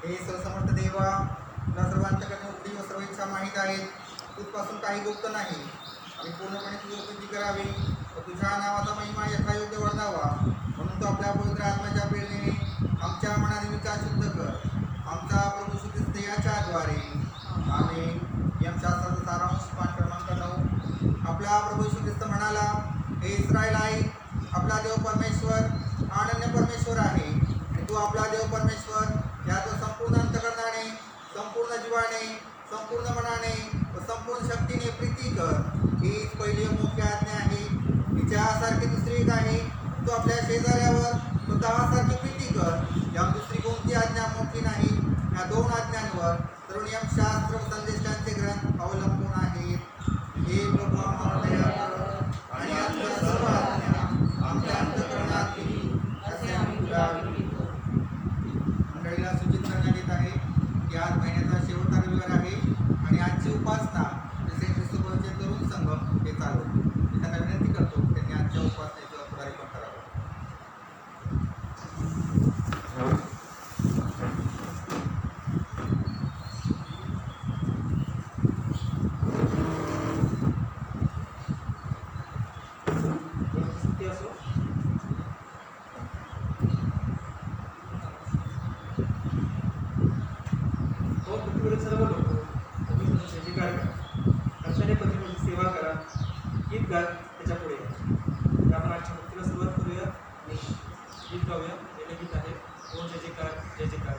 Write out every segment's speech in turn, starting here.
हे सर्वसमर्थ देवा, तुला सर्वांच्याकडे उघडी व सर्व इच्छा माहीत आहेत. तुझपासून काही गुप्त नाही. आणि पूर्णपणे तुझी स्तुती करावी व तुझ्या नावाचा महिमा यथायोग्य वर्धावा, म्हणून तू आपल्या पवित्र आत्म्याच्या प्रेरणेने आमच्या मनाने विचार शुद्ध कर. आमचा प्रभू श्री ख्रिस्त याच्याद्वारे आमेन. यमशास्त्राचा सारांश पाठ क्रमांक 9. आपला प्रभू श्री ख्रिस्त म्हणाला, हे इस्रायल आहे, आपला देव परमेश्वर अनन्य परमेश्वर आहे. आणि तू आपला देव परमेश्वर याचं संपूर्ण अंतकरणाने, संपूर्ण जीवाने, संपूर्ण मनाने व संपूर्ण शक्तीने प्रीती कर. हीच पहिली मुख्य आज्ञा आहे. हिच्यासारखी दुसरी एक आहे, तू आपल्या शेजाऱ्यावर स्वतःसारखी प्रीती कर. या दुसरी कोणती आज्ञा मोठी नाही. या दोन आज्ञांवर सर्व नियमशास्त्र व संदेशांचे ग्रंथ अवलंबून आहेत. हे प्रभू आम्हाला दया कर आणि आमच्या सर्व आज्ञा आमच्या अंतःकरणात ठेवी, असे आम्ही तुला विनंतो. मंडळीला सूचित करण्यात येत आहे की आज महिन्याचा शेवटचा रविवार आहे आणि आजची उपासना जसे ख्रिस्तोबाचे तरुण संघ हे चालू. मी त्यांना विनंती करतो त्यांनी आजच्या उपासनेचं पुढारीपण करावं. सर्व लोक सेवा करा, गीत गात त्याच्या पुढे. आपण आजच्या भक्तीला सुरुवात करूया. गीत गाऊया. हे गीत आहे ओम जय जयकार जय जयकार.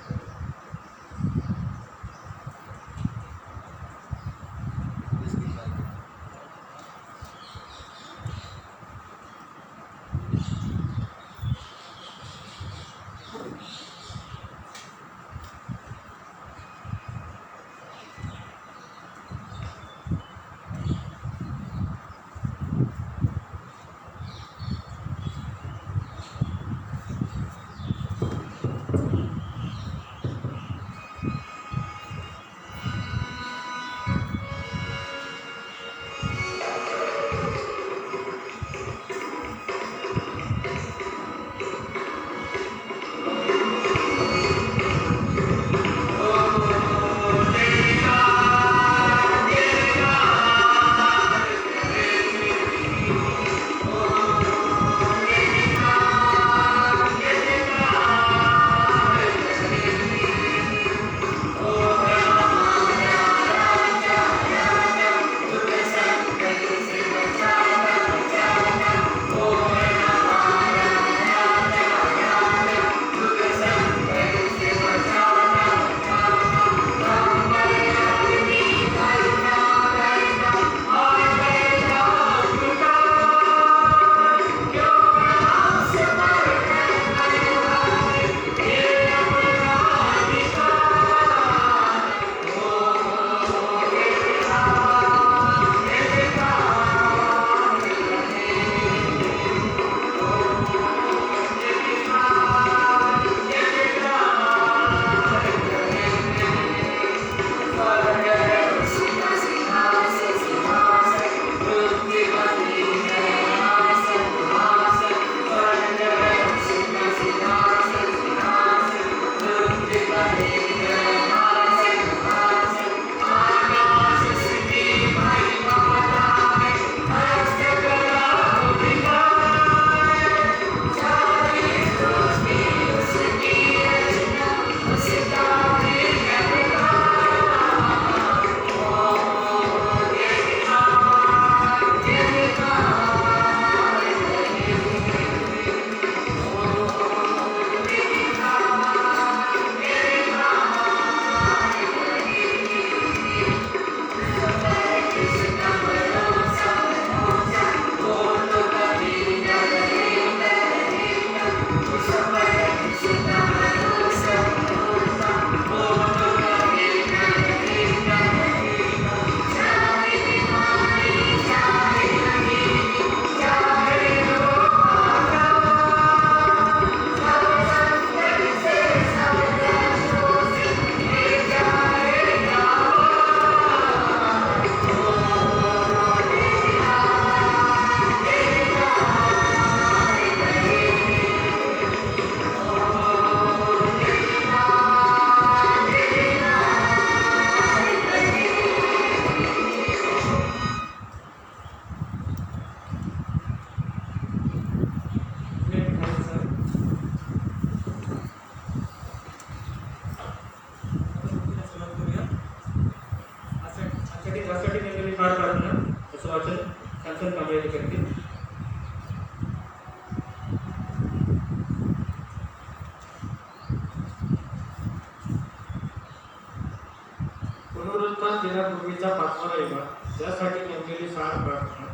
पुनरुत्थान दिनापूर्वीचा 5वा रविवार यासाठी नेमलेली 6 प्रार्थना.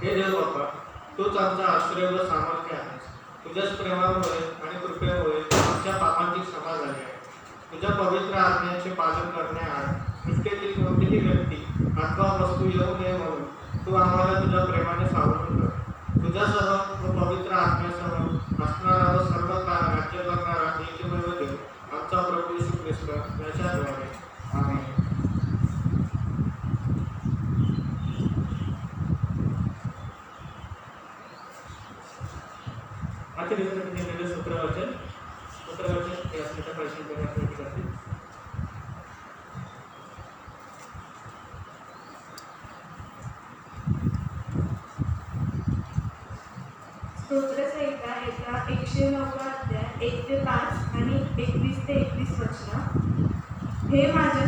हे देव बाप्पा, तूच आमचा आश्रय व सामर्थ्य आहेस. तुझ्याच प्रेमामुळे आणि कृपेमुळे आमच्या पापांची क्षमा झाली आहे. तुझ्या पवित्र आज्ञांचे पालन करण्याआड सृष्टीतील कोणतीही व्यक्ती अथवा वस्तू येऊ नये म्हणून तू आम्हाला तुझ्या प्रेमाने सावरून कर. तुझ्यासह व पवित्र आत्म्यासह असणारा व सर्व काळ राज्य करणारा एकमेव देव आमचा प्रभू येशू ख्रिस्त याच्याद्वारे. आमेन. आजच्या दिवसासाठी नेमलेले सूत्रवाचन हे असण्याच्या परिषदेने आपल्याला करतील. स्तोत्रसंहिता याचा 109 अध्याय 1 ते 5 आणि 21 ते 21 वचनं. हे माझ्या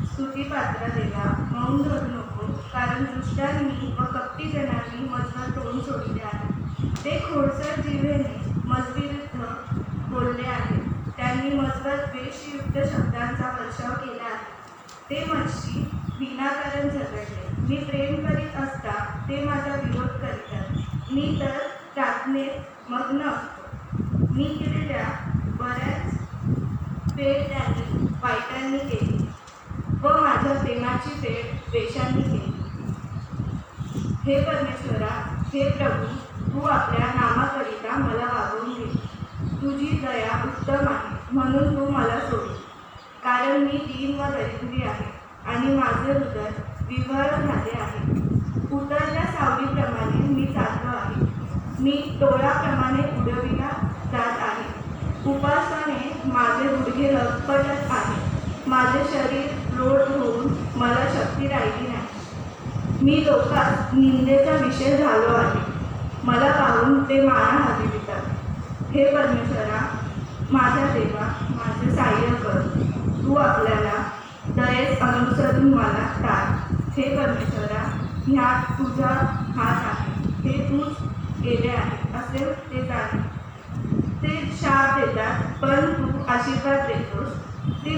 स्तुतीपात्र देवा, मौन धरू नको, कारण दुष्टांनी व कपटीजनांनी मजवर तोंड सोडले आहे. ते खोडसर जिव्हेने मजविरुद्ध बोलले आहे. त्यांनी मजवर द्वेषयुक्त शब्दांचा वर्षाव केला आहे. ते माझी विनाकारण झगडले. मी प्रेम करीत असता ते माझा विरोध करीतात. मी तर प्रार्थनेत मग्न असतो. मी केलेल्या बऱ्याच फेड त्यांनी वाईटांनी केली व माझ्या प्रेमाची फेड द्वेषांनी केली. हे परमेश्वरा, हे प्रभू, तू आपल्या नामाकरिता मला वागवून घे. तुझी दया उत्तम आहे म्हणून तू मला सोड. कारण मी दीन व दरिद्री आहे आणि माझे हृदय विव्हळ झाले आहे. उतरल्या सावलीप्रमाणे मी चाललो आहे. मी टोळाप्रमाणे उडविला जात आहे. उपासाने माझे गुडघे लपटत आहे. माझे शरीर लोट होऊन मला शक्ती राहिली नाही. मी लोकात निंदेचा विषय झालो आहे. मला पाहून ते माना हलवितात. हे परमेश्वरा, माझ्या देवा, माझे सहाय्य कर. तू आपल्याला दयेस अनुसरून मला टाक. हे परमेश्वरा, ह्यात तुझा हात आहे. हे तूच केले आहे असे ते जाणे. ते शाप देतात पण तू आशीर्वाद देतोस. ते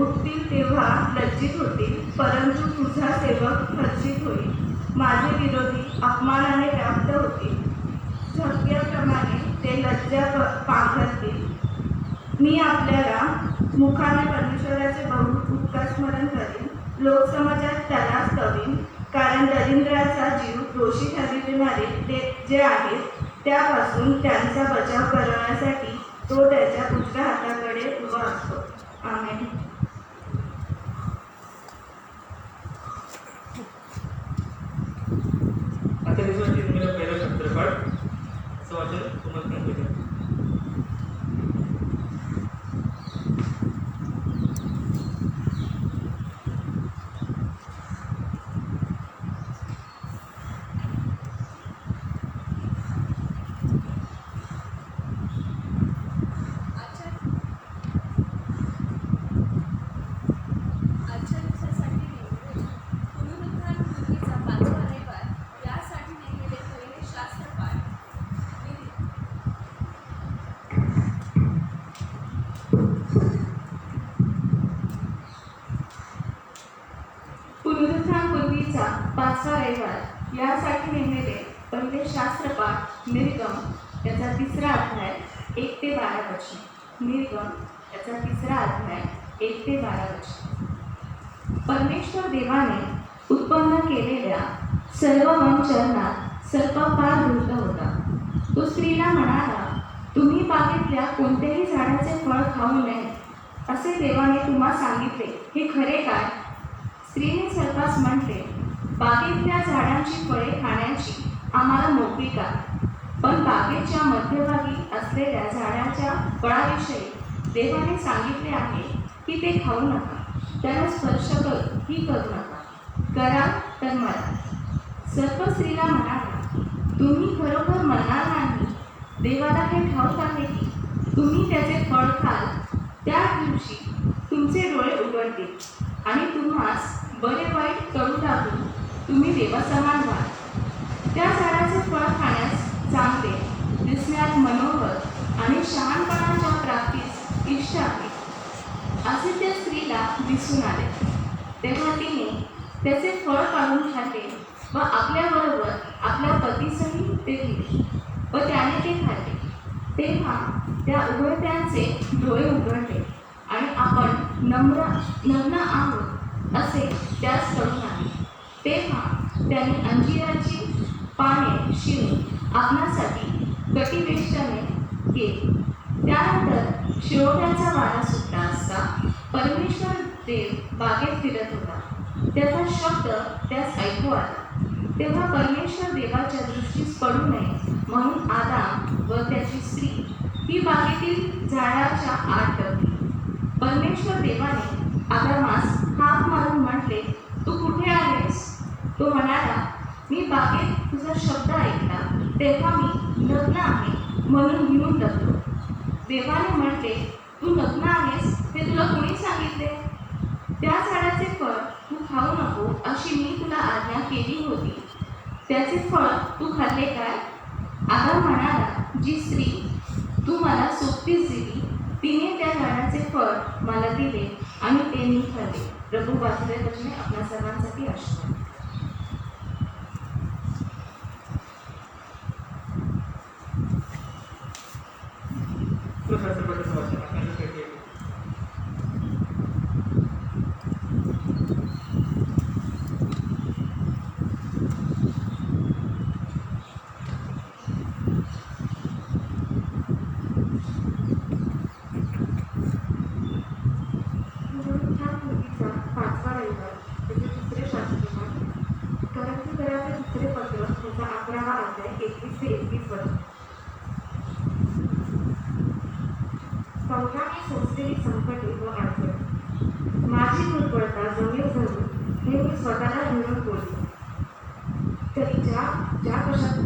उठतील तेव्हा लज्जित होतील, परंतु तुझा सेवक हर्षित होईल. माझे विरोधी अपमानाने व्याप्त होतील. झटक्याप्रमाणे ते लज्जा पांघरतील. मी आपल्याला मुखाने परमेश्वराचे बहु उपकार स्मरण करीन. लोकसमाजात त्याला स्तवीन. कारण दरिद्राचा जीव दोषी ठरविणारे ते जे आहेत त्यापासून त्यांचा बचाव करण्यासाठी तो त्याच्या उजव्या हाताकडे उभा असतो. आमेन. आजच्या दिवसासाठी तुम्हाला पहिला छत्रपाठ असं वाचन तुम्हाला सांगितलं. पुनरुत्थानपूर्वीचा 5वा रविवार यासाठी नेमलेले पहिले शास्त्रपाठ निर्गम याचा 3रा अध्याय 1 ते 12 वचने. निर्गम याचा 3रा अध्याय 1 ते 12 वचने. परमेश्वर देवाने उत्पन्न केलेल्या सर्व वनचरणात सर्प फार धूर्त होता. तो स्त्रीला म्हणाला, तुम्ही बागेतल्या कोणत्याही झाडाचे फळ खाऊ नये असे देवाने तुम्हा सांगितले, हे खरे काय? स्त्रीने सर्पास म्हटले, बागेतल्या झाडांची फळे खाण्याची आम्हाला मोकळीक आहे, पण बागेच्या मध्यभागी असलेल्या झाडाच्या फळाविषयी देवाने सांगितले आहे की ते खाऊ नका, त्याला स्पर्श ही करू नका, कराल तर मरा. सर्प स्त्रीला म्हणाला, तुम्ही खरोखर मरणार नाही. देवाला हे ठाऊक आहे की तुम्ही त्याचे फळ खाल, त्या दिवशी तुमचे डोळे उघडतील आणि तुम्हास बरे वाईट करू टाकून तुम्ही देवासमान व्हाल. त्या झाडाचे फळ खाण्यास चांगले, दिसण्यात मनोहर आणि शहाणपणाच्या प्राप्तीस इष्ट आहे असे त्या स्त्रीला दिसून आले. तेव्हा तिने त्याचे फळ काढून खाल्ले व आपल्याबरोबर आपल्या पतीसही ते दिले व त्याने ते खाल्ले. तेव्हा त्या उघडत्यांचे डोळे उघडले आणि आपण नग्न आहोत असे त्यास कळून आले. तेव्हा त्याने अंजिराची पाने शिवून आपणासाठी कटिवेष्टने केली. त्यानंतर शिरोड्याचा वारा सुटला असता परमेश्वर देव बागेत फिरत होता. त्याचा शब्द त्यास ऐकू आला. तेव्हा परमेश्वर देवाच्या दृष्टीस पडू नये म्हणून आदाम व त्याची स्त्री ही बागेतील झाडाच्या आत लपली. परमेश्वर देवाने आदामास हाक मारून म्हटले, तू कुठे आहेस? तो म्हणाला, मी बागेत तुझा शब्द ऐकला तेव्हा मी नग्न आहे म्हणून घेऊन लपलो. देवाने म्हटले, तू नग्न आहेस हे तुला कोणी सांगितले? त्या झाडाचे फळ तू खाऊ नको अशी मी तुला आज्ञा केली होती. त्याचे फळ तू खाल्ले काय? आदाम म्हणाला, जी स्त्री तू मला सोबतीस दिली तिने त्या झाडाचे फळ मला दिले आणि ते मी खाल्ले. प्रभू वाचले वचने आपल्या सर्वांसाठी आशीर्वाद. प्रशासनाचं वाचन आपल्यासाठी आहे. ह्या कृतीचा 5वा रविवार त्याचे दुसरे शास्त्रपाठ करंजीकराचे दुसरे पत्र त्याचा 11वा अध्याय 21 ते 21 वचन. कौटाने सोसलेली संकटे व अडचणी माझी दुर्बलता जमीन धरून हे मी स्वतःला धरून बोलतो. तरी ज्या कशात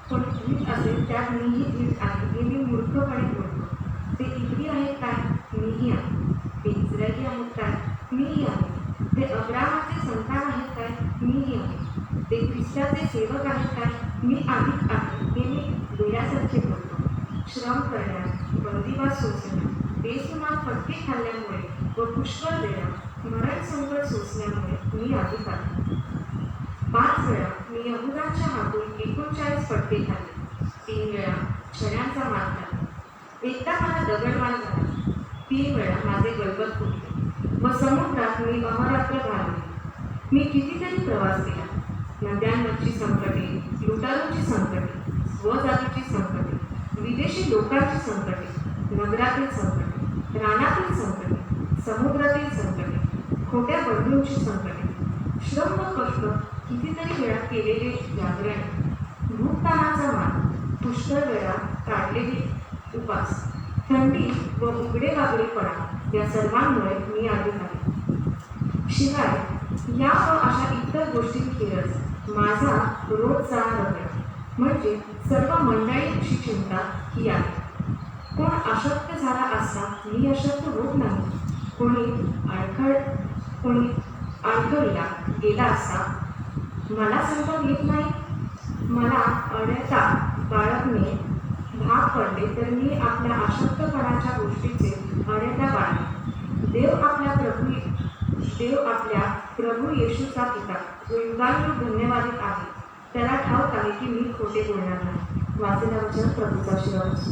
कोणी धीट असेल त्यात मीही धीट आहे हे मी मूर्खपणे बोलतो. ते इब्री आहेत काय? मीही आहे. ते इस्रायली आहेत काय? मीही आहे. ते अब्राहामाचे संतान आहेत काय? मीही आहे. ते ख्रिस्ताचे सेवक आहेत काय? मी अधिक आहे हे मी वेड्यासारखे बोलतो. श्रम करण्यास, बंदिवास सोसण्यास, बेसुमार फटके खाल्ल्यामुळे व पुष्कळ वेळा मरण संकट सोसल्यामुळे मी अधिक आहे. 5 वेळा मी यहुदाच्या हातून 39 फटके खाल्ले. 3 वेळा छड्यांचा मार खाल्ला. एकदा मला दगडमार झाला. 3 वेळा माझे गलबत फुटले व समुद्रात मी अहोरात्र घालवले. मी कितीतरी प्रवास केला. नद्यांवरची संकटे, लुटारूची संकटे, स्वजातीची संकटे, विदेशी लोकांची संकटे, नगरातील संकटे, रानातील संकटे, समुद्रातील संकटे, खोट्या बंधूंची संकटे, श्रम व कष्ट, कितीतरी वेळा केलेले जागरण, भूकतानाचा मान, पुष्कळ वेळा काढलेले उपास, थंडी व उघडे वागडेपणा या सर्वांमुळे मी अधिक आहे. शिवाय या व अशा इतर गोष्टींखेरच माझा रोजचा रगडा म्हणजे सर्व मंडळींची चिंता ही आहे. कोण अशक्त झाला असता मी अशक्त होत नाही. कोणी अडखळला गेला असता मला सांगता येत नाही. मला अडता बाळगणे भाग पडले तर मी आपल्या अशक्तपणाच्या गोष्टीचे अडता बाळगणे. देव आपल्या प्रभू येशूचा पिता जो युगानुयुग धन्यवादित आहे त्याला ठाऊक आहे की मी खोटे बोलणार नाही. वाचलेल्या वचन प्रभूचा आशीर्वाद असो.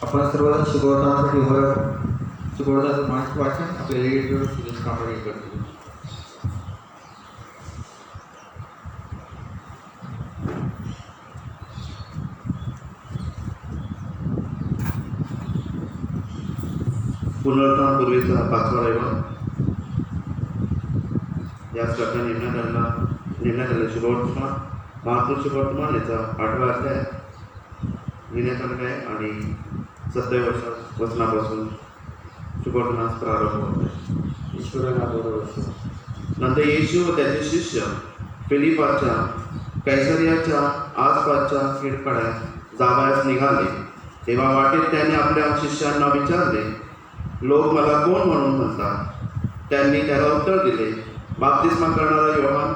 आपण सर्वजण शुभवर्तनासाठी शुभवर्तनाचं मासिक वाचन आपल्या रेडिओ सुरेश कांबळे करतो. पुनरुत्थानापूर्वीचा 5वा रविवार याच प्रकारे नेमण्यात आलेले शुभवर्तमान महापुरुष शुभवर्तमान याचा 8वा अध्याय लिहिण्यात आलेला आहे आणि 70 वचनापासून शुभवर्तनास प्रारंभ होत आहे. ईश्वराला बरोबर. नंतर येशू व त्याचे शिष्य फिलिपाच्या कैसरियाच्या आसपासच्या खेडपाड्यात जावयास निघाले. तेव्हा वाटेत त्याने आपल्या शिष्यांना विचारले, लोक मला कोण म्हणून म्हणतात? त्यांनी त्याला उत्तर दिले, बाप्तिस्मा करणारा योहान,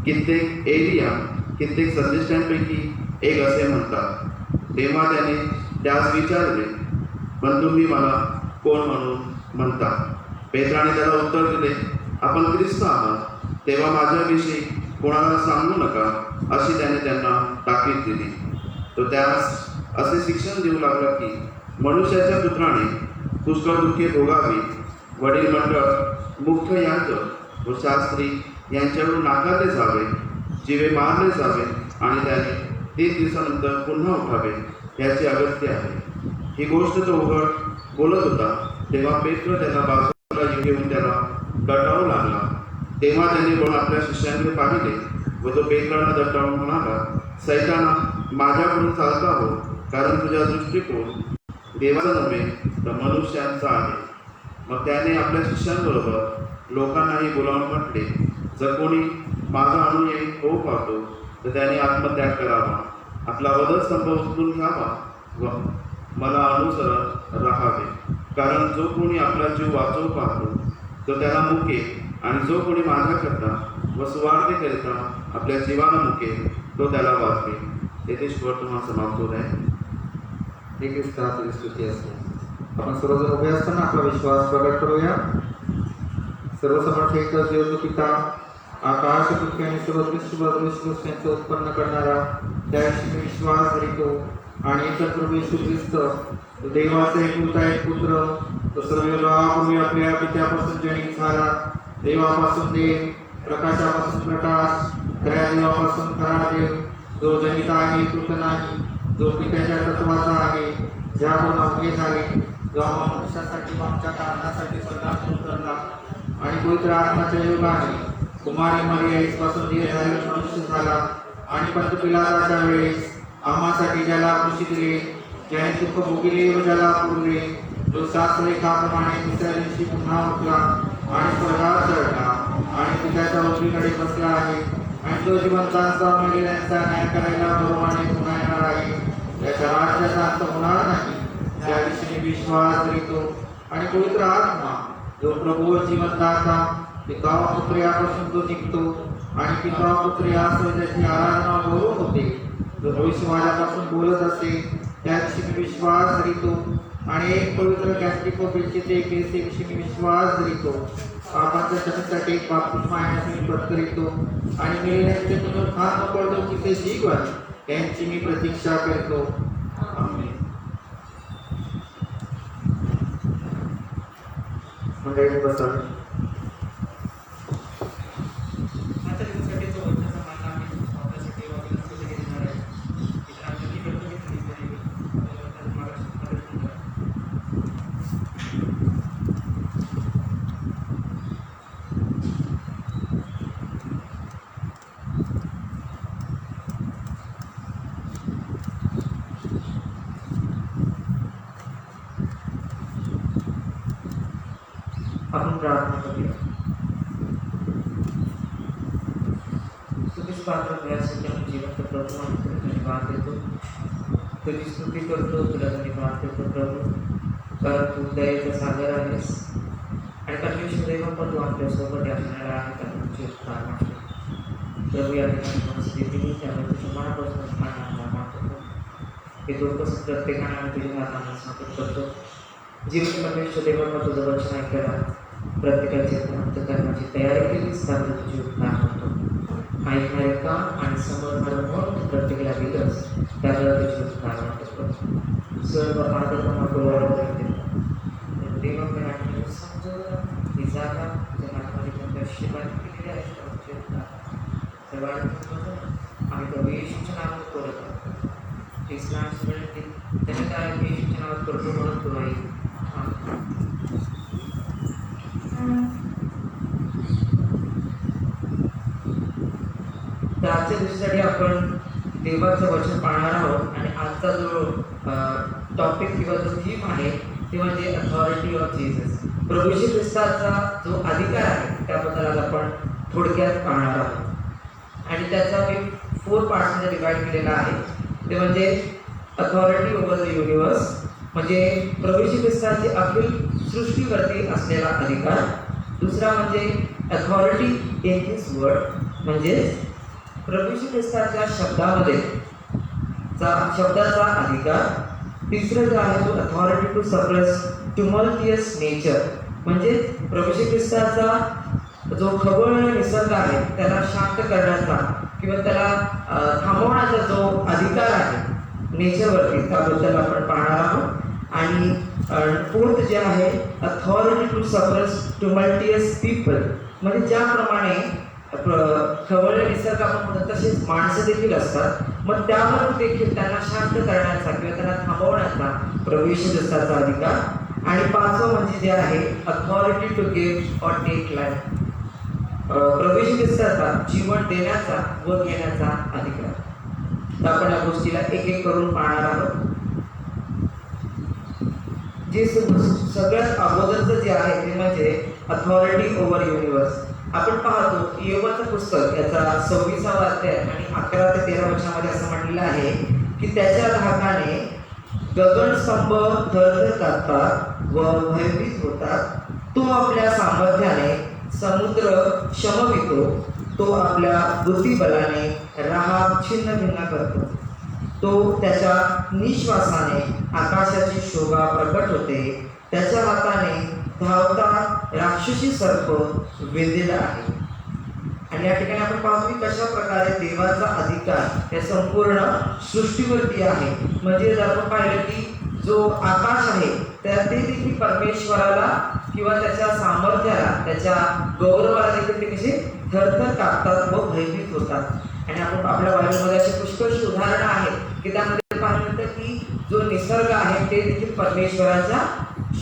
कित्येक एलिया, कित्येक संदेष्टांपैकी एक असे म्हणतात. तेव्हा त्याने त्यास विचारले, पण तुम्ही मला कोण म्हणून म्हणतात. पेत्राने त्याला उत्तर दिले, आपण ख्रिस्त आहात, तेव्हा माझ्याविषयी कोणाला सांगू नका, अशी त्याने त्यांना ताकीद दिली. तो त्यास असे शिक्षण देऊ लागला की मनुष्याच्या पुत्राने पुष्कळ दुःखे भोगावी, वडील मंडळ, मुख्य याजक व शास्त्री यांच्याकडून नाकारले जावे, जीवे मारले जावे आणि त्याने 3 दिवसानंतर पुन्हा उठावे, याचे अगत्य आहे. ही गोष्ट तो उघड बोलत होता तेव्हा पेत्र त्याला बाजूला घेऊन त्याला दटावू लागला. तेव्हा त्याने पण आपल्या शिष्यांकडे पाहिले व तो पेत्राला दटावून म्हणाला, सैताना, माझ्याकडून चालता हो, कारण तुझा दृष्टिकोन देवाचा नव्हे तर मनुष्यांचा आहे. मग त्याने आपल्या शिष्यांबरोबर लोकांनाही बोलावून म्हटले, जर कोणी माझा अनुयायी होऊ पाहतो तर त्याने आत्मत्याग करावा, आपला वधस्तंभ उचलून घ्यावा व मला अनुसरत राहावे. कारण जो कोणी आपला जीव वाचवू पाहतो तो त्याला मुकेल, आणि जो कोणी माझ्याकरता व सुवार्तेकरिता आपल्या जीवाला मुकेल तो त्याला वाचवेल. येथे वर्तमान समाप्त होत आहे. हे ख्रिस्ताची स्तुती असते. आपण सर्वजण उभे असताना आपला विश्वास प्रगट करूया. सर्वसमर्थ एक देव पिता, आकाश पृथ्वी आणि सर्व दृश्य उत्पन्न करणारा, त्याविषयी मी विश्वास धरितो आणि एकच प्रभू येशू ख्रिस्त देवाचा एकुलता एक पुत्र, तो सर्वपूर्वी आपल्या पित्यापासून जनित झाला, देवापासून देव, प्रकाशापासून प्रकाश, खऱ्या देवापासून खरा देव, जो जनित आहे कृत नाही, जो पित्याच्या तत्वाचा आहे, ज्यावर नवके झाले, जो मनुष्यासाठी आमच्या कारणासाठी स्वर्गातून उतरला आणि पवित्र आत्म्याच्या योगाने कुमारी मरियापासून देह झाले मनुष्य झाला आणि पंत पिलाताच्या वेळेस आम्हासाठी ज्याला कृषी दिले, ज्याने दुःख भोगले व ज्याला पुरले, जो 7 रेखाप्रमाणे 3ऱ्या दिवशी पुन्हा उठला आणि स्वर्गात चढला आणि पित्याच्या उजवीकडे बसला आहे, आणि तो जिवंतांचा मेलेल्यांचा न्याय करायला बरोबरने पुन्हा येणार आहे. त्याच्या राज्याचा अंत होणार नाही. त्या दिवशी विश्वास धरितो आणि पवित्र आत्मा, जो प्रभू जिवंताचा पिता पुत्र यापासून तो निघतो आणि पिता पुत्र यासह त्याची आराधना गौरव होते, जो भविष्यवाण्यापासून बोलत असे, त्या दिवशी मी विश्वास धरितो आणि एक पवित्र कॅथलिक व बेचित एक विषयी मी विश्वास धरितो. पापांच्या क्षमेसाठी एक बाप्तिस्मा घेण्यास मी पद करीतो आणि मेलेल्यांचे पुनरुत्थान व परलोकीचे जीवन यांची मी प्रतीक्षा करतो. आमेन. मंडळी बसा. आता त्यासाठी जो वचनाचा मान आम्ही आपल्यासाठी वाचून सुरू घेणार आहे. इथे आम्ही करतो की तरी आपण प्रार्थना करूया. तुम्हीच पात्र व्यासाठी जिवंत प्रभू आणि तुला धन्यवाद देतो, तुझी स्तुती करतो, तुला धन्यवाद देतो प्रभू, कारण तू दयेचा सागर आहेस आणि परमेश्वर देवा पण तू आपल्यासोबत असणारा आहे. कारण तुझे उपकार मागतो प्रभू, या ठिकाणी स्थिती त्यामुळे तुझ्या मनापासून मागतो हे दोघं प्रत्येकाने आम्ही तुझ्या हाताने समर्पित करतो. जीवन परमेश्वर देवाला तुझं वचन ऐकायला प्रत्येकाचे प्राप्त करण्याची तयारी केली, त्यामुळे तुझी उपकार करतो. ऐकणारे काम आणि समजणारं म्हणून प्रत्येकाला दिलंच, त्याला तुझी उपकार करतो. सर्व आदर देवाकडे आठवणी समजवलं ही जागा जगामध्ये कोणत्या शिवानी केलेली आहे तुझे उपकार सर्वांना आम्ही प्रभू येशूच्या नावात करत आहोत. इस्लामची विनंती त्याने काय येशूच्या नावात करतो म्हणून तू आई. तर आजच्या दिवसासाठी आपण देवाचं वचन पाहणार आहोत आणि आजचा जो टॉपिक किंवा जो थीम आहे ते म्हणजे अथॉरिटी ऑफ जीसस. प्रभू येशू ख्रिस्ताचा जो अधिकार आहे त्याबद्दल आज आपण थोडक्यात पाहणार आहोत आणि त्याचा मी 4 पार्ट्समध्ये डिवाइड केलेला आहे. ते म्हणजे अथॉरिटी ओव्हर द युनिवर्स, म्हणजे प्रभू येशू ख्रिस्ताचे अखिल सृष्टीवरती असलेला अधिकार. दुसरा म्हणजे अथॉरिटी इन हिज वर्ड, म्हणजे प्रभू येशू ख्रिस्ताच्या शब्दाचा अधिकार. तिसरं जे आहे तो अथॉरिटी टू सप्रेस ट्युमल्टियस नेचर, म्हणजे प्रभू श्री ख्रिस्ताचा जो खगोळ निसर्ग आहे त्याला शांत करण्याचा किंवा त्याला थांबवण्याचा जो अधिकार आहे नेचरवरती, त्याबद्दल आपण पाहणार आहोत. आणि फोर्थ जे आहे अथॉरिटी टू सप्रेस ट्युमल्टियस पीपल, म्हणजे ज्याप्रमाणे खवळलेला निसर्ग आपण म्हणतो तसेच माणसं देखील असतात, मग त्यावर देखील त्यांना शांत करण्याचा किंवा त्यांना थांबवण्याचा प्रभू येशू ख्रिस्ताचा अधिकार. आणि पाचवं म्हणजे जे आहे authority to give or take life, प्रभू येशू ख्रिस्ताचा जीवन देण्याचा व घेण्याचा अधिकार. तर आपण या गोष्टीला एक एक करून पाहणार आहोत. जे सगळ्यात अगोदरचं जे आहे ते म्हणजे अथॉरिटी ओव्हर युनिवर्स. आपण पाहतो योबाचं पुस्तक याचा 26वा अध्याय आणि 11 ते 13 वचनामध्ये असं म्हटलेलं आहे की त्याच्या धाकाने गगनस्तंभ थरथर कापतात व भयभीत होतात. तो आपल्या सामर्थ्याने समुद्र शमवितो, तो आपल्या बुद्धिबलाने राहा छिन्न भिन्न करतो. तो त्याच्या निश्वासाने आकाशाची शोभा प्रकट होते. त्याच्या हाताने धावता राक्षसी सर्प वेधलेला आहे. आणि या ठिकाणी आपण पाहतो की कशा प्रकारे देवाचा अधिकार या संपूर्ण सृष्टीवरती आहे. म्हणजे जर आपण पाहिलं की जो आकाश आहे त्या ते देखील परमेश्वराला किंवा त्याच्या सामर्थ्याला, त्याच्या गौरवाला देखील ते कसे थरथर कापतात व भयभीत होतात. आणि आपण आपल्या बायबलमध्ये अशी पुष्कळशी उदाहरणं आहेत की त्यामध्ये पाहिलं मिळतं की जो निसर्ग आहे ते देखील परमेश्वराच्या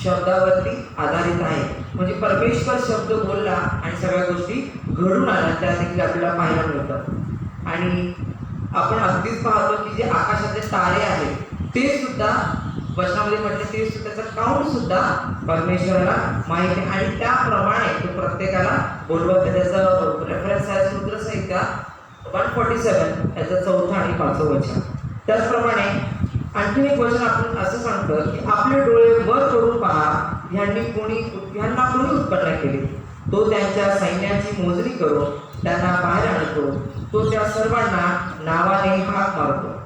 शब्दावरती आधारित आहे. म्हणजे परमेश्वर शब्द बोलला आणि सगळ्या गोष्टी घडून आल्या, त्या देखील आपल्याला पाहायला मिळतात. आणि आपण अगदीच पाहतो की जे आकाशाचे तारे आहेत ते सुद्धा वचनामध्ये म्हटले ते त्याचा काउंट सुद्धा परमेश्वराला माहिती आहे आणि त्याप्रमाणे तो प्रत्येकाला बोलवत. त्याचं रेफरन्स आहे सूत्रसंहिता 147 याचं 4 आणि 5 वचन. त्याचप्रमाणे आणखीन एक वचन आपण असं सांगतं की आपले डोळे वर करून पहा, ह्यांना कोणी उत्पन्न केले. तो त्यांच्या सैन्याची मोजणी करून त्यांना बाहेर आणतो. तो त्या सर्वांना नावाने हाक मारतो.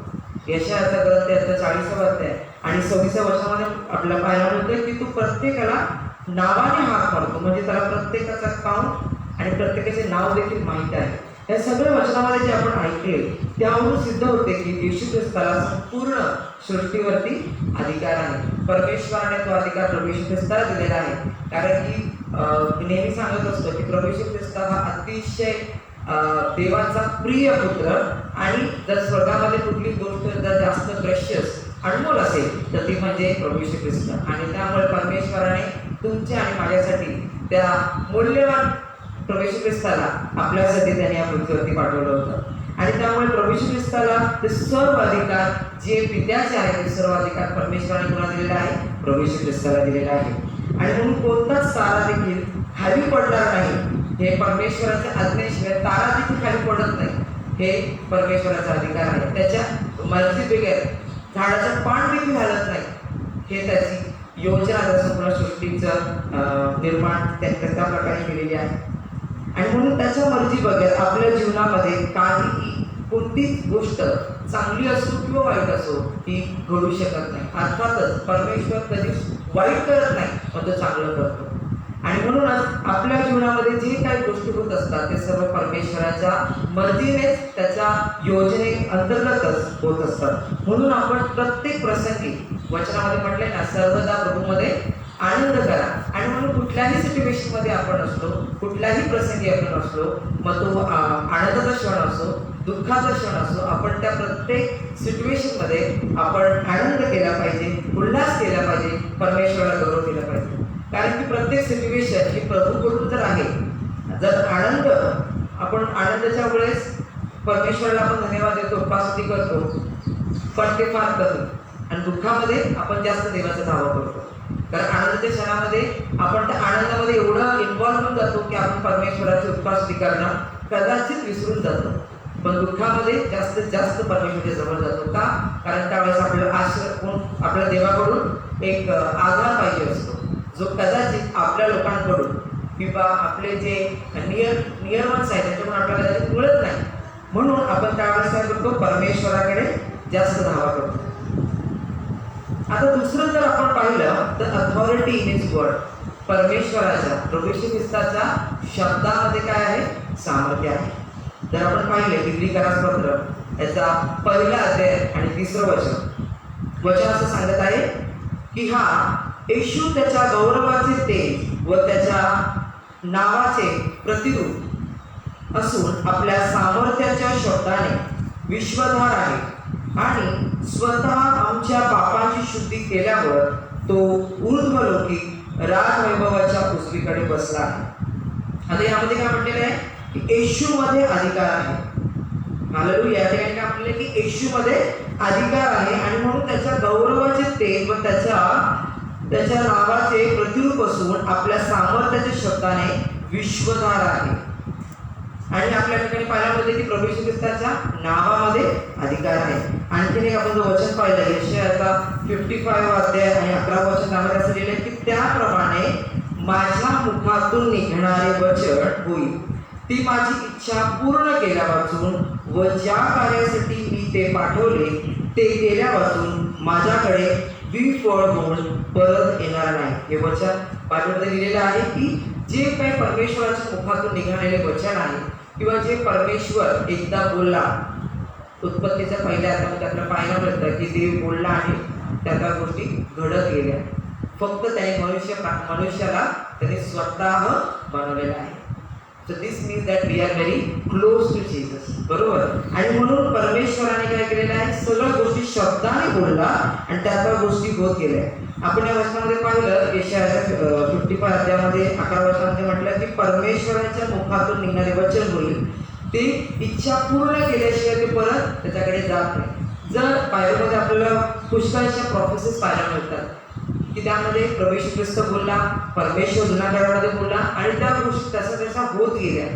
यशायाचा ग्रंथ याचा 40वा अध्याय आणि 26व्या वचनामध्ये आपल्याला पाहायला मिळतं की तो प्रत्येकाला नावाने हाक मारतो. म्हणजे त्याला प्रत्येकाचा काउंट आणि प्रत्येकाचे नाव देखील माहिती आहे. या सगळ्या वचनामध्ये जे आपण ऐकले त्यावरून सिद्ध होते की येशू ख्रिस्ताला संपूर्ण सृष्टीवरती अधिकार आहे. परमेश्वराने तो अधिकार प्रभू येशू ख्रिस्ताला दिलेला आहे. कारण की नेहमी सांगत असतो की प्रभू येशू ख्रिस्त हा अतिशय देवाचा प्रिय पुत्र, आणि जर स्वर्गामध्ये कुठली गोष्ट जर जास्त प्रेशियस अनमोल असेल तर ती म्हणजे प्रभू येशू ख्रिस्त. आणि त्यामुळे परमेश्वराने तुमच्या आणि माझ्यासाठी त्या मूल्यवान प्रभू येशू ख्रिस्ताला आपल्यासाठी त्यांनी या पृथ्वीवरती पाठवलं होतं. आणि त्यामुळे प्रभू येशू ख्रिस्ताला ते सर्व अधिकार जे पित्याचे आहेत ते सर्व अधिकार परमेश्वराने कोणाला दिलेला आहे? प्रभू येशू ख्रिस्ताला दिलेला आहे. आणि म्हणून कोणताच तारा देखील खाली पडणार नाही. हे परमेश्वराच्या आज्ञेशिवाय तारा देखील खाली पडत नाही. हे परमेश्वराचा अधिकार आहे. त्याच्या मर्जी बगैर झाडाचं पान देखील हलत नाही. हे त्याची योजना संपूर्ण सृष्टीचं निर्माण त्या प्रकारे केलेली आहे. आणि म्हणून त्याच्या मर्जी बगैर आपल्या जीवनामध्ये काहीही कोणतीच गोष्ट चांगली असो किंवा वाईट असो ती घडू शकत नाही. अर्थातच परमेश्वर कधीच वाईट करत नाही, पण तो चांगलं करतो. आणि म्हणूनच आपल्या जीवनामध्ये जे काही गोष्टी होत असतात ते सर्व परमेश्वराच्या मर्जीनेच, त्याच्या योजने अंतर्गतच होत असतात. म्हणून आपण प्रत्येक प्रसंगी वचनामध्ये म्हटले ना, सर्वदा प्रभूमध्ये आनंद करा. आणि म्हणून कुठल्याही सिच्युएशनमध्ये आपण असलो, कुठल्याही प्रसंगी आपण असलो, मग तो आनंदाचा क्षण असो, दुःखाचा क्षण असो, आपण त्या प्रत्येक सिच्युएशनमध्ये आपण आनंद केला पाहिजे, उल्हास केला पाहिजे, परमेश्वराला गौरव केला पाहिजे. कारण की प्रत्येक सिच्युएशन ही प्रभूकडून जर आहे. जर आनंद, आपण आनंदाच्या वेळेस परमेश्वराला आपण धन्यवाद देतो, उपासना करतो, पण ते फार करतो. आणि दुःखामध्ये आपण जास्त देवाचा धावा करतो. कारण आनंदाच्या क्षणामध्ये आपण त्या आनंदामध्ये एवढं इन्व्हॉल्व होऊन जातो की आपण परमेश्वराची उपासना करणं कदाचित विसरून जातो. पण दुःखामध्ये जास्तीत जास्त परमेश्वराच्या जवळ जातो. का? कारण त्यावेळेस आपल्याला आश्रय, आपल्या देवाकडून एक आधार पाहिजे असतो, जो कदाचित आपल्या लोकांकडून किंवा आपले जे नियर वन्स आहेत त्याच्याकडून आपल्याला कदाचित मिळत नाही. म्हणून आपण त्यावेळेस काय करतो? परमेश्वराकडे जास्त धावा करतो. आता आता दुसरं जर आपण पाहिलं तर अथॉरिटी इन हिज वर्ड, परमेश्वराच्या प्रभू येशू ख्रिस्ताच्या शब्दामध्ये काय आहे? सामर्थ्य आहे. जर आपण पाहिले हिब्री पत्र याचा 1 अध्याय आणि 3 वचन असं सांगत आहे की हा येशू त्याच्या गौरवाचे तेज व त्याच्या नावाचे प्रतिरूप असून आपल्या सामर्थ्याच्या शब्दाने विश्वधार आहे आणि स्वतः आमच्या पापांची शुद्धी केल्यावर तो ऊर्ध्वलोकी राजवैभवाच्या उजवीकडे बसला आहे. आता यामध्ये काय म्हटलेलं आहे की येशू मध्ये अधिकार आहे. हालेलुया. या ठिकाणी काय म्हटले की येशू मध्ये अधिकार आहे आणि म्हणून त्याच्या गौरवाचे तेज व त्याच्या नावाचे प्रतिरूप असून आपल्या सामर्थ्याच्या शब्दाने विश्वधार आहे. आणि आपल्या ठिकाणी पाहायला मिळते की प्रभू येशू ख्रिस्ताच्या नावामध्ये अधिकार आहे. आणखीन एक आपण जो वचन पाहिलं यशायाचा 55 अध्याय आणि 11 वचन त्यामध्ये असं लिहिलंय की त्याप्रमाणे माझ्या मुखातून निघणारे वचन होईल. ती माझी इच्छा पूर्ण केल्यापासून व ज्या कार्यासाठी मी ते पाठवले ते केल्यापासून माझ्याकडे विफळ होऊन परत येणार नाही. हे वचन बायबलमध्ये लिहिलेलं आहे की जे काही परमेश्वराच्या मुखातून निघालेले वचन आहे किंवा जे परमेश्वर एकदा बोलला, उत्पत्तीच्या पहिल्या अध्यायामध्ये आपल्याला पाहायला मिळतं की देव बोलला आणि त्या गोष्टी घडत गेल्या. फक्त त्याने मनुष्याला त्याने स्वतः बनवलेला आहे. So this means that we are very close to Jesus. बरोबर. आणि म्हणून परमेश्वराने काय केलेलं आहे? सगळ्या गोष्टी शब्दाने बोलला आणि त्या गोष्टी होत गेल्या. आपण या वचनामध्ये पाहिलं यशायाच्या 55 अध्यायामध्ये 11 वचनामध्ये म्हटलं की परमेश्वराच्या मुखातून निघणारे वचन होईल. ते इच्छा पूर्ण केल्याशिवाय ते परत त्याच्याकडे जात नाही. जर बायबलमध्ये आपल्याला पुष्कळशा प्रोफेसीज पाहायला मिळतात की त्यामध्ये प्रभू येशू ख्रिस्त बोलला, परमेश्वर जुन्या करारामध्ये बोलला आणि त्या गोष्टी तसा होत गेल्या.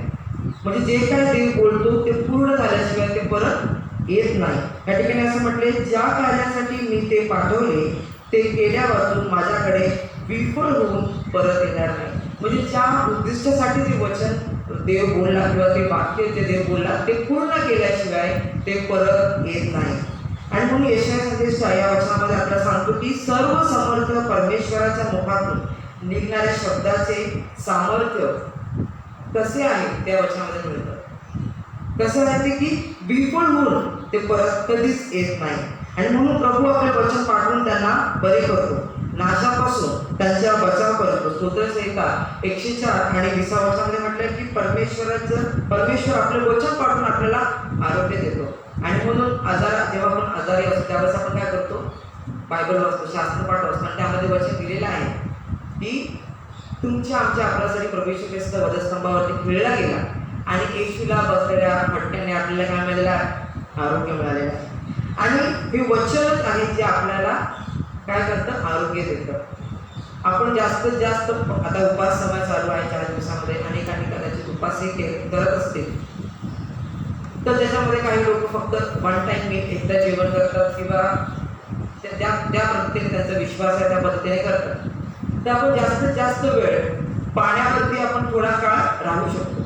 म्हणजे जे काय देव बोलतो ते पूर्ण झाल्याशिवाय ते परत येत नाही. या ठिकाणी असं म्हटले ज्या कार्यासाठी मी ते पाठवले ते केल्यापासून माझ्याकडे विफळ होऊन परत येणार नाही. म्हणजे ज्या उद्दिष्टासाठी ते वचन देव बोलला किंवा ते वाक्य जे देव बोलला ते पूर्ण केल्याशिवाय ते परत येत नाही. आणि म्हणून यशाया या वचनामध्ये आपल्याला सांगतो की सर्व समर्थ परमेश्वराच्या मुखातून निघणाऱ्या शब्दाचे सामर्थ्य कसे आहे त्या वचनामध्ये मिळतं. कसं आहे ते की विफळ होऊन ते परत कधीच येत नाही. आणि म्हणून प्रभू आपले वचन पाठवून त्यांना बरे करतो, नाशापासून त्यांचा बचाव करतो. स्तोत्रसंहिता 104 आणि 20 वचनामध्ये म्हटलंय की परमेश्वर आपले वचन पाठवून आपल्याला आरोग्य देतो. आणि म्हणून जेव्हा आपण आजारी असतो त्यावेळेस आपण काय करतो? बायबल वाचतो, शास्त्र पाठ वाचतो आणि त्यामध्ये वचन दिलेलं आहे की तुमच्या आमच्या आपल्यासाठी प्रभू येशू ख्रिस्त वधस्तंभावरती खिळला गेला आणि येशूला बसलेल्या फटक्याने आपल्याला काय मिळालेलं आहे? आरोग्य मिळालेलं आहे. आणि हे वचनच आहे जे आपल्याला काय करतं? आरोग्य देतं. आपण जास्तीत जास्त आता उपास समय चालू आहे 4 दिवसामध्ये, अनेकांनी कदाचित उपासही करत असतील तर त्याच्यामध्ये काही लोक फक्त 1 टाइम मील एकदा जेवण करतात किंवा त्या पद्धतीने त्यांचा विश्वास आहे त्या पद्धतीने करतात. तर आपण जास्तीत जास्त वेळ पाण्यावरती आपण थोडा काळ राहू शकतो,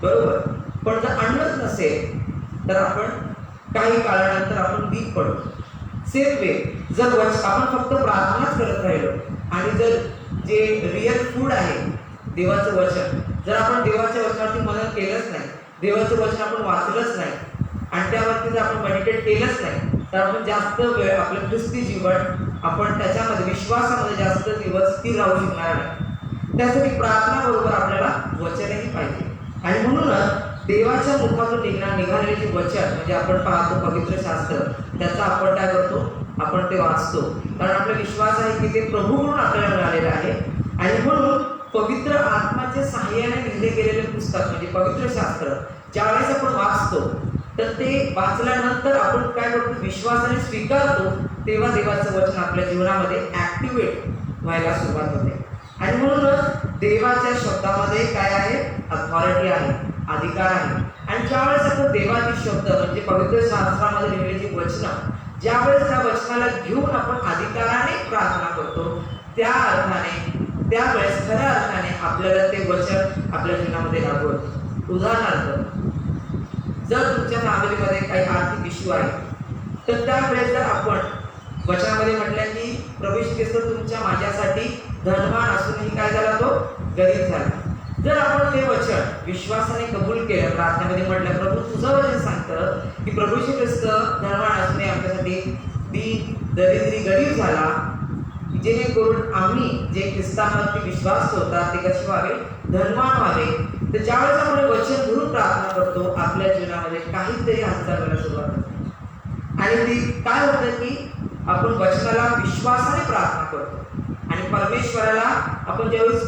बरोबर. पण जर अन्नच नसेल तर आपण काही काळानंतर आपण वीक पडतो. सेम वे जर आपण फक्त प्रार्थनाच करत राहिलो आणि जर जे रिअल फूड आहे देवाचं वचन, जर आपण देवाच्या वचनावरती मनन केलंच नाही, देवाचं वचन आपण वाचलंच नाही आणि त्यावरती जर आपण मेडिटेट केलंच नाही तर आपण जास्त वेळ आपलं ख्रिस्ती जीवन आपण त्याच्यामध्ये विश्वासामध्ये जास्त दिवस स्थिर राहू शकणार नाही. त्यासाठी प्रार्थनाबरोबर आपल्याला वचनही पाहिजे. आणि म्हणूनच देवाच्या मुखातून निघालेले जे वचन म्हणजे आपण पाहतो पवित्र शास्त्र, त्याचा आपण काय करतो? आपण ते वाचतो, कारण आपला विश्वास आहे की ते प्रभूकडून आपल्याला मिळालेलं आहे. आणि म्हणून पवित्र आत्म्याच्या सहाय्याने लिहिले गेलेले पुस्तक म्हणजे पवित्र शास्त्र ज्यावेळेस आपण वाचतो तर ते वाचल्यानंतर आपण काय करतो? विश्वासाने स्वीकारतो, तेव्हा देवाचं वचन आपल्या जीवनामध्ये ऍक्टिव्हेट व्हायला सुरुवात होते. आणि म्हणूनच देवाच्या शब्दामध्ये काय आहे? अथॉरिटी आहे, अधिकार आहे. आणि ज्यावेळेस आपण देवाचे शब्द म्हणजे पवित्र शास्त्रामध्ये लिहिलेली वचनं ज्यावेळेस त्या वचनाला घेऊन आपण अधिकाराने प्रार्थना करतो त्या अर्थाने त्यावेळेस खऱ्या अर्थाने आपल्याला ते वचन आपल्या जीवनामध्ये लागू होतं. उदाहरणार्थ जर तुमच्या फॅमिलीमध्ये काही आर्थिक इश्यू आहे तर त्यावेळेस जर आपण वचनामध्ये म्हटलं की प्रभू येशू ख्रिस्त तुमच्या माझ्यासाठी धनवान असूनही काय झाला, तो गरीब झाला. जर आपण ते वचन विश्वासाने कबूल केलं, प्रार्थनेमध्ये म्हटलं प्रभू तुझं वचन सांगतं की प्रभू येशू ख्रिस्त धनवान असूनही आमच्यासाठी दरिद्री गरीब झाला, जेणेकरून आम्ही जे ख्रिस्तावरती विश्वास ठेवतात ते कसे व्हावे, धनवान व्हावे. तर ज्यावेळेस आपण वचन धरून प्रार्थना करतो, आपल्या जीवनामध्ये काहीतरी हालचाल सुरुवात होते. आणि ती काय होतं की आपण वचनाला विश्वासाने प्रार्थना करतो आणि परमेश्वराला आपण ज्यावेळेस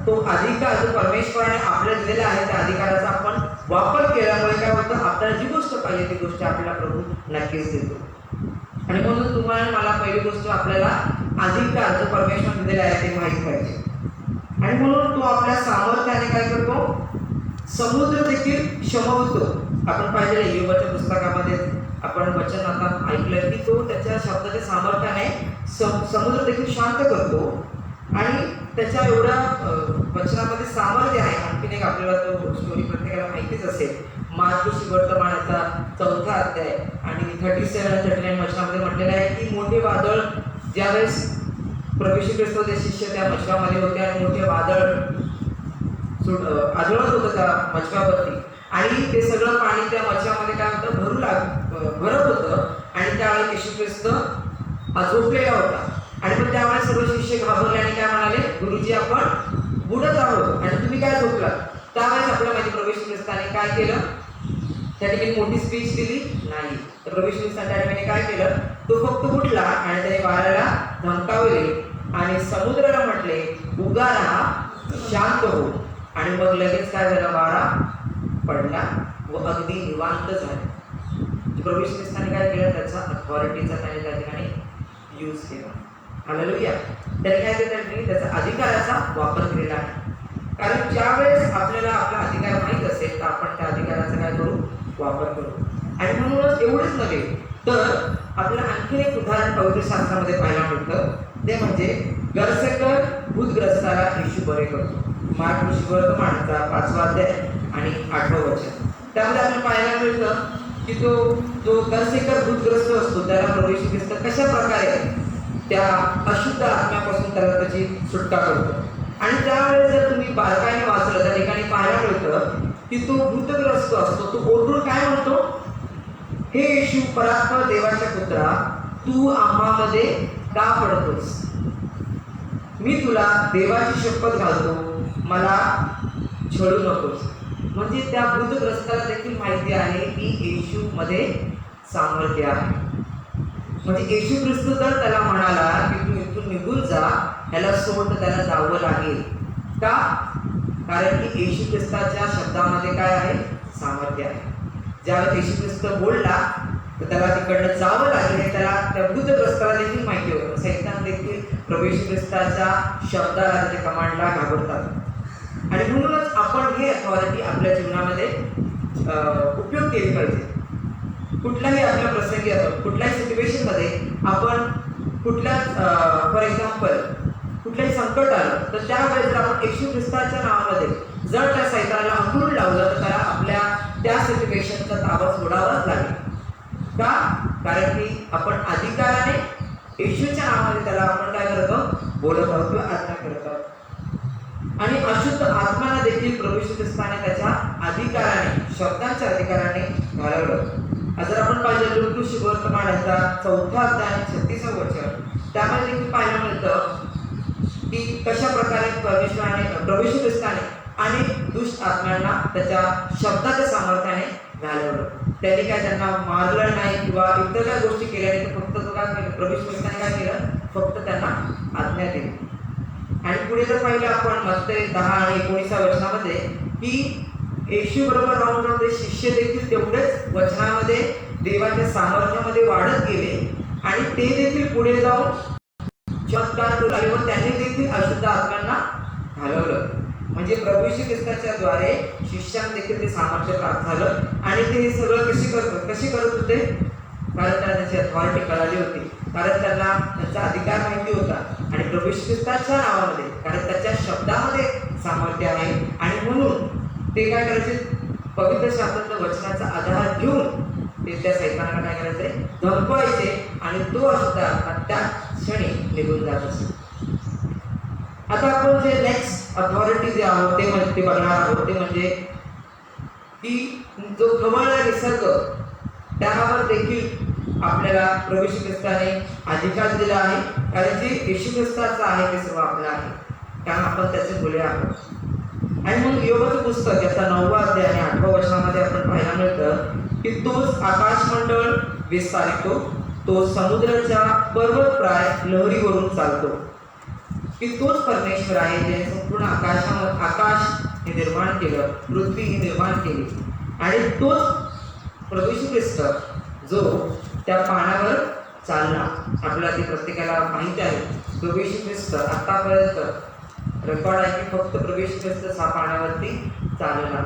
तो अधिकार जो परमेश्वराने आपल्याला दिलेला आहे त्या अधिकाराचा आपण वापर केल्यामुळे काय होतं, आपल्याला जी गोष्ट पाहिजे ती गोष्ट आपल्याला प्रभू नक्कीच देतो. आणि म्हणून तुम्हाला मला पहिली गोष्ट आपल्याला अधिकार जो परमेश्वर दिलेला आहे ते माहीत पाहिजे. आणि म्हणून तो आपल्या सामर्थ्याने काय करतो, समुद्र देखील शमवतो. आपण पाहिलेलं योबाच्या पुस्तकामध्ये आपण वचन आता ऐकलं की तो त्याच्या शब्दाच्या सामर्थ्याने समुद्र देखील शांत करतो. आणि त्याच्या एवढ्या वचनामध्ये सामर्थ्य आहे. आणखीन एक आपल्याला तो स्टोरी प्रत्येकाला माहितीच असेल, मार्कुस वर्तमानाचा 4था अध्याय आणि 37-39 वचनामध्ये म्हटलेलं आहे की मोठे वादळ ज्यावेळेस प्रभू येशू ख्रिस्ताचे शिष्य त्या मछवामध्ये होते आणि मोठे वादळ आदळत होतं त्या मछवावरती आणि ते सगळं पाणी त्या मछवामध्ये काय होतं, भरत होतं. आणि त्यावेळेस येशू ख्रिस्त झोपलेला होता. आणि पण त्यावेळेस सर्व शिष्य घाबरले आणि काय म्हणाले, गुरुजी आपण बुडत आहोत आणि तुम्ही काय झोपला. त्यावेळेस आपल्या माहिती प्रभू येशू ख्रिस्ताने काय केलं, त्या ठिकाणी मोठी स्पीच दिली नाही. तर प्रभू येशू ख्रिस्ताने त्या ठिकाणी काय केलं, तो फक्त उठला आणि त्याने वाऱ्याला धमकावले आणि समुद्राला म्हटले उगा राहा, शांत हो. आणि मग लगेच काय झालं, वारा पडला व अगदी निवांत झाले. प्रभू येशू ख्रिस्ताने काय केलं, त्याचा अथॉरिटीचा त्याने त्या ठिकाणी यूज केला. हालेलुया. त्याने काय केलं, त्याचा अधिकाराचा वापर केलेला आहे. कारण ज्यावेळेस आपल्याला आपला अधिकार माहीत असेल तर आपण त्या अधिकाराचा काय करू, वापर करू. आणि म्हणूनच एवढेच नव्हे तर आपल्याला आणखीन एक उदाहरण पवित्र शास्त्रामध्ये पाहायला मिळतं, ते म्हणजे गरसेकर भूतग्रस्ताला येशू बरे करतो. मार्कुस वर्तमानाचा 5वा अध्याय आणि 8वं वचन. त्यामध्ये आपल्याला पाहायला मिळतं की जो गरसेकर भूतग्रस्त असतो त्याला प्रभू येशू ख्रिस्त कशा प्रकारे त्या अशुद्ध आत्म्यापासून त्याला त्याची सुटका करतो. आणि त्यावेळेस जर तुम्ही बारकाईने वाचलं त्या ठिकाणी पाहायला मिळतं की तो भूतग्रस्त असतो, तो ओरडून काय म्हणतो, हे येशू परात्पर देवाच्या पुत्रा, तू आम्हामध्ये का पडतोस, मी तुला देवाची शपथ घालतो, मला छळू नकोस. म्हणजे त्या भूतग्रस्ताला देखील माहिती आहे की येशू मध्ये सामर्थ्य आहे. म्हणजे येशू ख्रिस्त जर त्याला म्हणाला की तू इथून निघून जा, ह्याला सोड, तर त्याला जावं लागेल. का? कारण की येशू ख्रिस्ताच्या शब्दामध्ये काय आहे, सामर्थ्य आहे. ज्यावेळेस येशू ख्रिस्त बोलला तर त्याला तिकडनं जावं लागेल हे त्याला त्या भूतग्रस्ताला देखील माहिती होतं. सैतान देखील प्रभू येशू ख्रिस्ताच्या शब्दाला, त्याच्या कमांडला घाबरतात. आणि म्हणूनच आपण हे अथॉरिटी आपल्या जीवनामध्ये उपयोग केली पाहिजे. कुठल्याही आपल्या प्रसंगी आपण कुठल्याही सिच्युएशनमध्ये आपण फॉर एक्झाम्पल कुठलंही संकट आलं तर त्यावेळेस जर आपण येशू ख्रिस्ताच्या नावामध्ये जर त्या सैतानाला अंकुरून लावलं तर त्याला आपल्या त्या सिच्युएशनचा ताबा सोडावाच लागेल. का? कारण की आपण अधिकाराने येशूच्या नावामध्ये त्याला आपण काय करतो, बोलत आहोत किंवा आज्ञा करत आहोत. आणि अशुद्ध आत्म्याला देखील प्रभू येशू ख्रिस्ताने त्याच्या अधिकाराने, शब्दांच्या अधिकाराने घालवलं. जर आपण पाहिलं लूका सुवर्तमानाचा 4था अध्याय 36वं वचन, त्यामध्ये देखील पाहायला मिळतं की कशा प्रकारे प्रभू येशू ख्रिस्ताने अनेक दुष्ट आत्म्यांना त्याच्या शब्दाच्या सामर्थ्याने घालवलं. त्याने काय त्यांना मारलं नाही किंवा इतर काय गोष्टी केल्या नाही, तर फक्त तो काय केलं, प्रभू येशू ख्रिस्ताने काय केलं, फक्त त्यांना आज्ञा दिली. आणि पुढे जर पाहिलं आपण मत्ते 10 आणि 19 वचनामध्ये की येशू बरोबर राहून ते शिष्य देखील तेवढेच वचनामध्ये देवाच्या सामर्थ्यामध्ये वाढत गेले आणि ते देखील पुढे जाऊन चमत्कार केले व त्यांनी देखील अशुद्ध आत्म्यांना घालवलं. म्हणजे प्रभू येशू ख्रिस्ताच्या द्वारे शिष्यांना देखील ते सामर्थ्य प्राप्त झालं. आणि ते हे सगळं कशी करत होते, कारण त्यांना त्याची अथॉरिटी कळाली होती, कारण त्यांना त्यांचा अधिकार माहिती होता. आणि प्रभू येशू ख्रिस्ताच्या नावामध्ये, कारण त्याच्या शब्दामध्ये सामर्थ्य आहे. आणि म्हणून ते काय करायचे, पवित्र शास्त्राच्या वचनाचा आधार घेऊन ते त्या सैतानाला काय करायचे, धमकवायचे. आणि तो अशुद्ध आत्मा त्या क्षणी निघून जात असे. आता आपण जे नेक्स्ट अथॉरिटी जे आहोत ते बघणार आहोत, ते म्हणजे की जो खवळला निसर्ग त्यावर देखील आपल्याला प्रभू येशू ख्रिस्ताने अधिकार दिला आहे, कारण जे येशू ख्रिस्ताचं आहे ते सर्व आपलं आहे, कारण आपण त्याचे मुले आहोत. आणि मग योगाचं पुस्तक याचा 9वा अध्याय आणि 8व्या वचनामध्ये आपण पाहायला मिळतं की तोच आकाशमंडळ विस्तारितो, तो समुद्राच्या पर्वतप्राय लहरीवरून चालतो, की तोच परमेश्वर आहे ज्याने संपूर्ण आकाश हे निर्माण केलं, पृथ्वी ही निर्माण केली. आणि तोच प्रभू येशू ख्रिस्त जो त्या पाण्यावर चालला. आपल्याला ते प्रत्येकाला माहिती आहे. प्रभू येशू ख्रिस्त आतापर्यंत रेकॉर्ड आहे की फक्त प्रभू येशू ख्रिस्त हा पाण्यावरती चालला.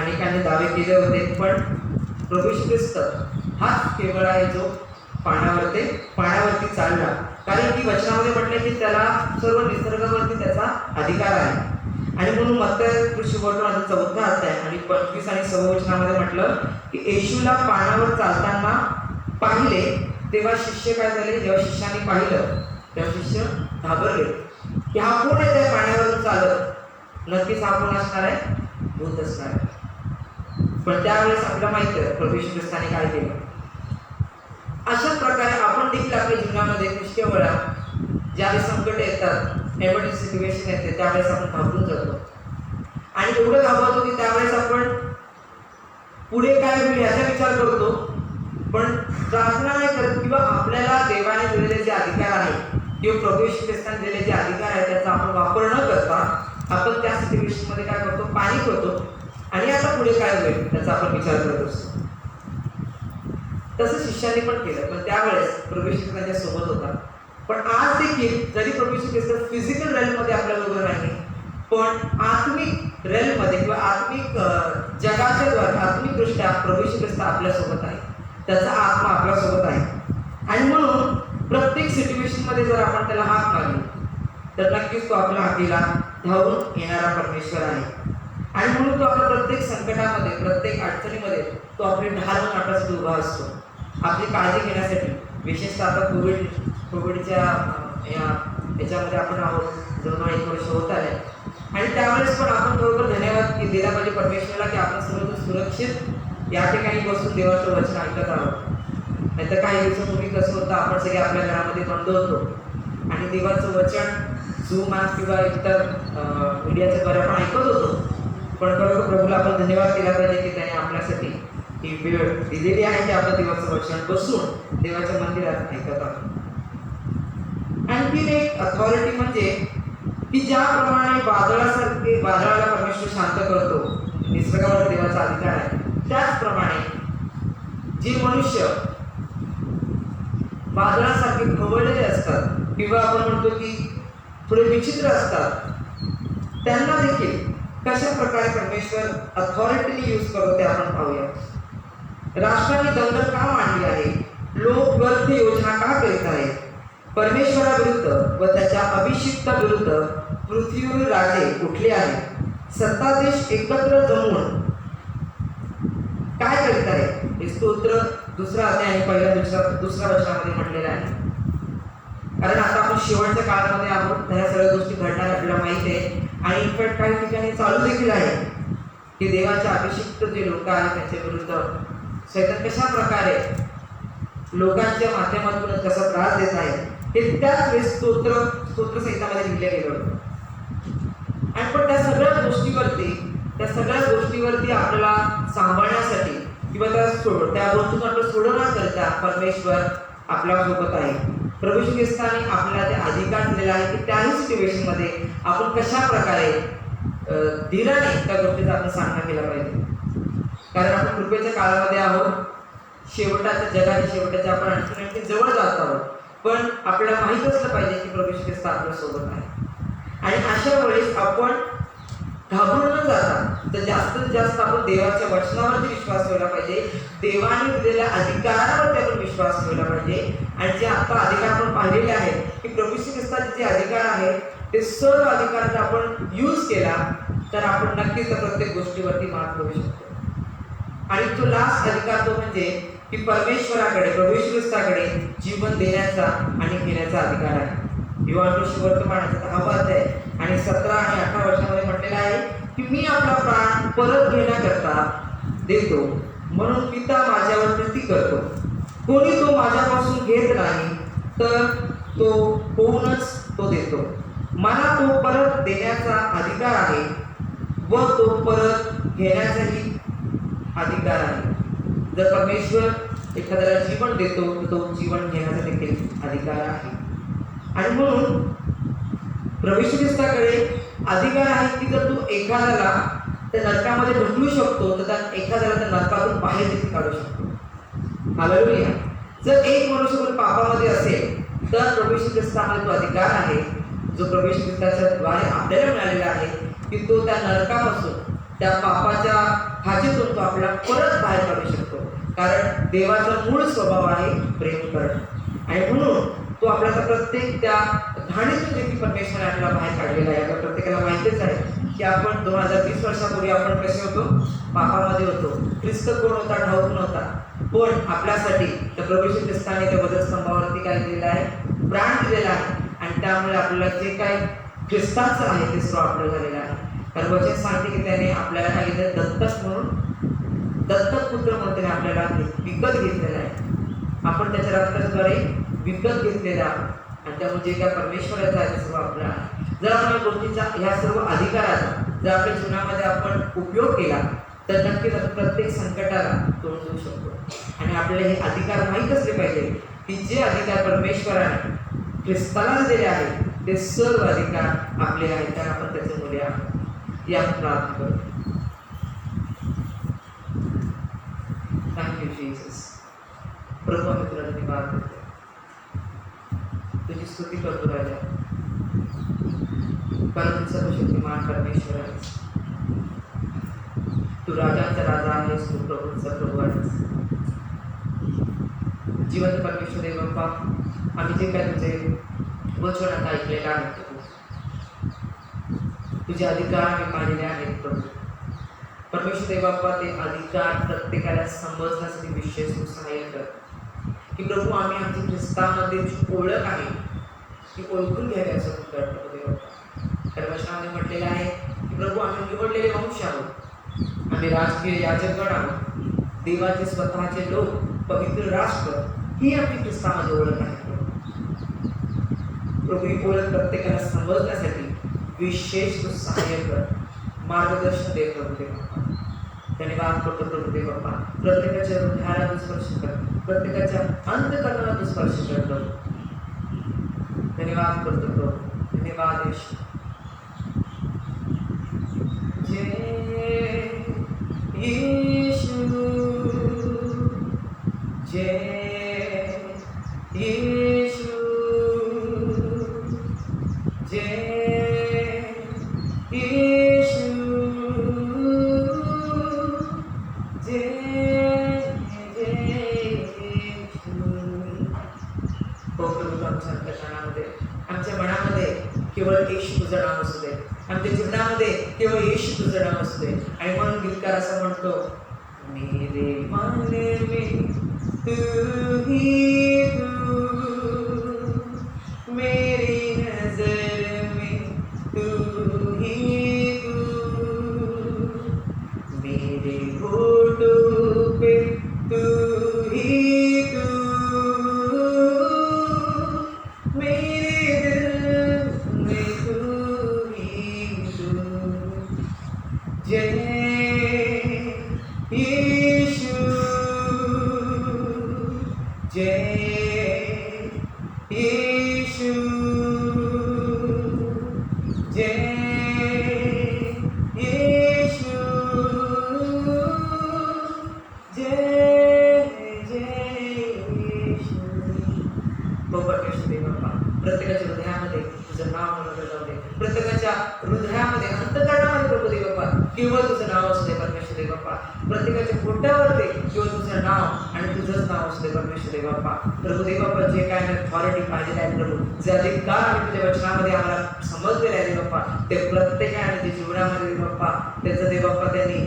अनेकांनी दावे केले होते, पण प्रभू येशू ख्रिस्त हाच केवळ आहे जो पाण्यावरती चालला. कारण की वचनामध्ये म्हटले की त्याला सर्व निसर्गावरती त्याचा अधिकार आहे. आणि म्हणून मत्ती सुविशेषाचा 4 अध्याय आणि 25 आणि 26 वचनामध्ये म्हटलं की येशूला पाण्यावर चालताना पाहिले तेव्हा शिष्य काय झाले, जेव्हा शिष्याने पाहिलं तेव्हा शिष्य घाबरले की हा कोण आहे त्या पाण्यावरून चालत. नक्कीच हा कोण असणार आहे, भूत असणार आहे. पण त्यावेळेस आपल्याला माहिती आहे प्रभू येशू ख्रिस्ताने काय केलं. अशा प्रकारे आपण देखील आपल्या जीवनामध्ये पुष्कळ वेळा ज्यावेळेस संकट येतात, एमर्जन्सी सिच्युएशन येते, त्यावेळेस आपण घाबरून जातो आणि एवढं घाबरतो की त्यावेळेस आपण पुढे काय होईल याचा विचार करतो, पण प्रार्थना नाही करत किंवा आपल्याला देवाने दिलेले जे अधिकार आहे किंवा प्रभू येशू ख्रिस्ताने दिलेले जे अधिकार आहे त्याचा आपण वापर न करता आपण त्या सिच्युएशन मध्ये काय करतो, पॅनिक होतो आणि आता पुढे काय होईल त्याचा आपण विचार करत असतो. तसं शिष्याने पण केलं, पण त्यावेळेस प्रभू येशू त्यांच्या सोबत होता. पण आज देखील जरी प्रभू येशू ख्रिस्त फिजिकल रेल्म मध्ये आपल्याबरोबर नाही, पण आत्मिक रेल्म मध्ये किंवा आत्मिक जगाच्या द्वारे आत्मिकदृष्ट्या प्रभू येशू ख्रिस्त आपल्यासोबत आहे, त्याचा आत्मा आपल्यासोबत आहे. आणि म्हणून प्रत्येक सिच्युएशन मध्ये जर आपण त्याला हाक मारली तर नक्कीच तो आपल्या हातीला धावून येणारा परमेश्वर आहे. आणि म्हणून तो आपल्या प्रत्येक संकटामध्ये, प्रत्येक अडचणीमध्ये तो आपली ढाल म्हणून आपल्यासाठी उभा असतो, आपली काळजी घेण्यासाठी. विशेषतः आता कोविडच्या याच्यामध्ये आपण आहोत, जवळ 1 वर्ष होत आले, आणि त्यावेळेस पण आपण बरोबर धन्यवाद दिला पाहिजे परमेश्वराला की आपण सर्व सुरक्षित या ठिकाणी बसून देवाचं वचन ऐकत आहोत. नाहीतर काही दिवसापूर्वी कसं होतं, आपण सगळे आपल्या घरामध्ये बंद होतो आणि देवाचं वचन झूम किंवा इतर मीडियाच्या द्वारे आपण ऐकत होतो. पण खरोखर प्रभूला आपण धन्यवाद दिला पाहिजे की त्याने आपल्यासाठी ही वेळ दिलेली आहे की आपण देवाचं वचन बसून देवाच्या मंदिरात ऐकत आहोत. आणखीन एक अथॉरिटी म्हणजे की ज्याप्रमाणे वादळाला परमेश्वर शांत करतो, निसर्गावर देवाचा अधिकार आहे, त्याचप्रमाणे जे मनुष्य वादळासारखे खवळलेले असतात किंवा आपण म्हणतो की थोडे विचित्र असतात, त्यांना देखील कशा प्रकारे परमेश्वर अथॉरिटीने यूज करतो ते आपण पाहूया. राष्ट्राने दंगल का मांडली आहे, लोक व्यर्थ योजना का करीत आहेत, परमेश्वराविरुद्ध व त्याच्या अभिषिक्त विरुद्ध पृथ्वीवर राजे उठले आहेत, सत्ताधीश एकत्र जमून काय करीत आहे. हे स्तोत्र 2 अध्याय आणि पहिल्या दुसऱ्या वचनामध्ये म्हटलेलं आहे. कारण आता आपण शेवटच्या काळामध्ये आहोत, ह्या सगळ्या गोष्टी घडणार आपल्याला माहिती आहे. आणि इनफॅक्ट काही ठिकाणी चालू देखील आहे की देवाच्या अभिषिक्त जे लोक आहेत त्यांच्या विरुद्ध सैतान कशा प्रकारे लोकांच्या माध्यमातून कसा त्रास देत आहे, हे त्याच वेळेस स्तोत्र संहितामध्ये लिहिलं गेलं होतं. आणि पण त्या सगळ्या गोष्टीवरती आपल्याला सांभाळण्यासाठी किंवा त्या गोष्टीतून आपलं सोडून न करता परमेश्वर आपल्या सोबत आहे. प्रभू येशू ख्रिस्ताने आपल्याला ते अधिकार दिलेला आहे की त्याही सिच्युएशन मध्ये आपण कशा प्रकारे धीराने त्या गोष्टीचा आपण सामना केला पाहिजे. कारण आपण कृपेच्या काळामध्ये आहोत, जगाच्या शेवटाच्या आपण आणखी जवळ जात आहोत, पण आपल्याला माहीत असलं पाहिजे की प्रभू येशू ख्रिस्त आपल्या सोबत आहे. आणि अशा वेळेस आपण घाबरून न जाता तर जास्तीत जास्त आपण देवाच्या वचनावरती विश्वास ठेवला पाहिजे, देवाने दिलेल्या अधिकारावरती आपण विश्वास ठेवला पाहिजे. आणि जे आता अधिकार आपण पाहिलेले आहेत की प्रभू येशू ख्रिस्ताचे जे अधिकार आहेत ते सर्व अधिकार जर आपण यूज केला तर आपण नक्कीच प्रत्येक गोष्टीवरती मात करू शकतो. आणि तो लास्ट अधिकार तो म्हणजे की परमेश्वराकडे प्रभू येशू ख्रिस्ताकडे जीवन देण्याचा आणि घेण्याचा अधिकार आहे. युवांशी वर्तमानाचा 10वा अध्याय आणि 17 आणि 18 वर्षामध्ये म्हटलेलं आहे की मी आपला प्राण परत घेण्याकरता देतो, म्हणून पिता माझ्यावर प्रीती करतो. कोणी तो माझ्यापासून घेत नाही तर तो होऊनच तो देतो. मला तो परत देण्याचा अधिकार आहे व तो परत घेण्याचाही अधिकार आहे. जर परमेश्वर एखाद्याला जीवन देतो तर तो जीवन घेण्याचा देखील अधिकार आहे. आणि म्हणून प्रभू येशू ख्रिस्ताकडे अधिकार आहे की जर तू एखाद्याला त्या नरकामध्ये ढकलू शकतो तर त्या एखाद्याला त्या नरकातून बाहेर देखील काढू शकतो. हालेलुया. जर एक मनुष्य पण पापामध्ये असेल तर प्रभू येशू ख्रिस्तामध्ये तो अधिकार आहे जो प्रभू येशू ख्रिस्ताच्या द्वारे आपल्याला मिळालेला आहे की तो त्या नरकापासून त्या पापाच्या खाचेतून तो आपल्याला परत बाहेर काढू शकतो. कारण देवाचा मूळ स्वभाव आहे प्रेम करणं. आणि म्हणून तो आपल्याला प्रत्येक त्या घाणीतून देखील परमेश्वराने आपल्याला बाहेर काढलेला आहे. आपल्या प्रत्येकाला माहितीच आहे की आपण 2020 वर्षापूर्वी आपण कसे होतो, पापामध्ये होतो. ख्रिस्त कोण होता ठाऊक नव्हता, पण आपल्यासाठी त्या प्रभू येशू ख्रिस्ताने त्या वधस्तंभावरती काय दिलेलं आहे, प्राण दिलेला आहे. आणि त्यामुळे आपल्याला जे काही ख्रिस्ताचं आहे ते सर्व आपलं झालेलं आहे. कारण वचन सांगते की त्याने आपल्याला काय केलं, दत्तक म्हणून दत्तक पुत्र म्हणून त्याने आपल्याला विकत घेतलेला आहे. आपण त्याच्या रक्ताद्वारे विकत घेतलेला आहे आणि त्यामुळे जे काय परमेश्वराचं आहे ते सर्व आपलं आहे. जर आपण या गोष्टीचा ह्या सर्व अधिकाराचा जर आपल्या जीवनामध्ये आपण उपयोग केला तर नक्कीच आपण प्रत्येक संकटाला तोंड देऊ शकतो. आणि आपल्याला हे अधिकार माहीत असले पाहिजे की जे अधिकार परमेश्वराने ख्रिस्ताला दिलेले आहेत ते सर्व अधिकार आपले आहेत. कारण आपण त्याचे मुले आहोत. या प्रार्थना करू. Thank you Jesus. प्रभू आम्ही तुला धन्यवाद देतो, तुझी स्तुती करतो राजा, कारण तू सर्वशक्तिमान परमेश्वर आहेस. तू राजांचा राजा आहेस, तू प्रभूंचा प्रभू आहेस. जिवंत परमेश्वर देव बाप्पा, आम्ही जे काय तुझे वचन आता ऐकलेलं आहे प्रभू, तुझे अधिकार आम्ही पाहिलेले आहेत प्रभू. परमेश्वर देव बाप्पा, ते अधिकार प्रत्येकाला समजण्यासाठी विशेष तू सहाय्य कर की प्रभू आम्ही आमची ख्रिस्तामध्ये जी ओळख आहे ती ओळखून घ्यायचं कर प्रभू देव बाप्पा. तर वचनामध्ये म्हटलेलं आहे की प्रभू आम्ही निवडलेले वंश आहोत, आम्ही राजकीय याजकगण आहोत, देवाचे स्वतःचे लोक, पवित्र राष्ट्र, ही आमची ख्रिस्तामध्ये ओळख आहे प्रभू. ही ओळख प्रत्येकाला समजण्यासाठी विशेष तू सहाय्य कर, मार्गदर्शन दे प्रभू देव बाप्पा. धन्यवाद करतो प्रभू देव बाप्पा. प्रत्येकाच्या हृदयाला तू स्पर्श कर, प्रत्येकाच्या अंतःकरणाला तू स्पर्श कर प्रभू. धन्यवाद करतो प्रभू. धन्यवाद येशू. जय येशू, जय येशू, जय येशू, जय येशू. हो प्रभू, आमच्या अंतःकरणामध्ये, आमच्या मनामध्ये केवळ येशू तुझं नाव असू दे, आमच्या जीवनामध्ये केवळ येशू तुझं नाव असू दे. आणि म्हणून गीतकार असं म्हणतो, मेरे मन में तू ही तू, मेरी नजर में तू ही तू, मेरे होठों पे तू ही तू, मेरे दिल में तू ही तू. जय येशू, जय येशू, जय येशू, जय येशू. हो परमेश्वर देव बाप्पा, प्रत्येकाच्या हृदयामध्ये तुझं नाव म्हणलं जाऊ दे, प्रत्येकाच्या हृदयामध्ये अंतःकरणामध्ये प्रभू देव बाप्पा केवळ तुझं नाव असू दे परमेश्वर देव बाप्पा. प्रत्येकाच्या पोटावरती केवळ तुझं नाव आणि तुझंच नाव असू दे परमेश्वर देव बाप्पा. प्रभू देव बाप्पा, जे काय अथॉरिटी पाहिजे आहे प्रभू, जे अधिकार आम्ही तुझ्या वचनामध्ये आम्हाला समजलेले आहे देव बाप्पा, ते प्रत्येकाने ते जीवनामध्ये देव बाप्पा त्याचं देव बाप्पा त्यांनी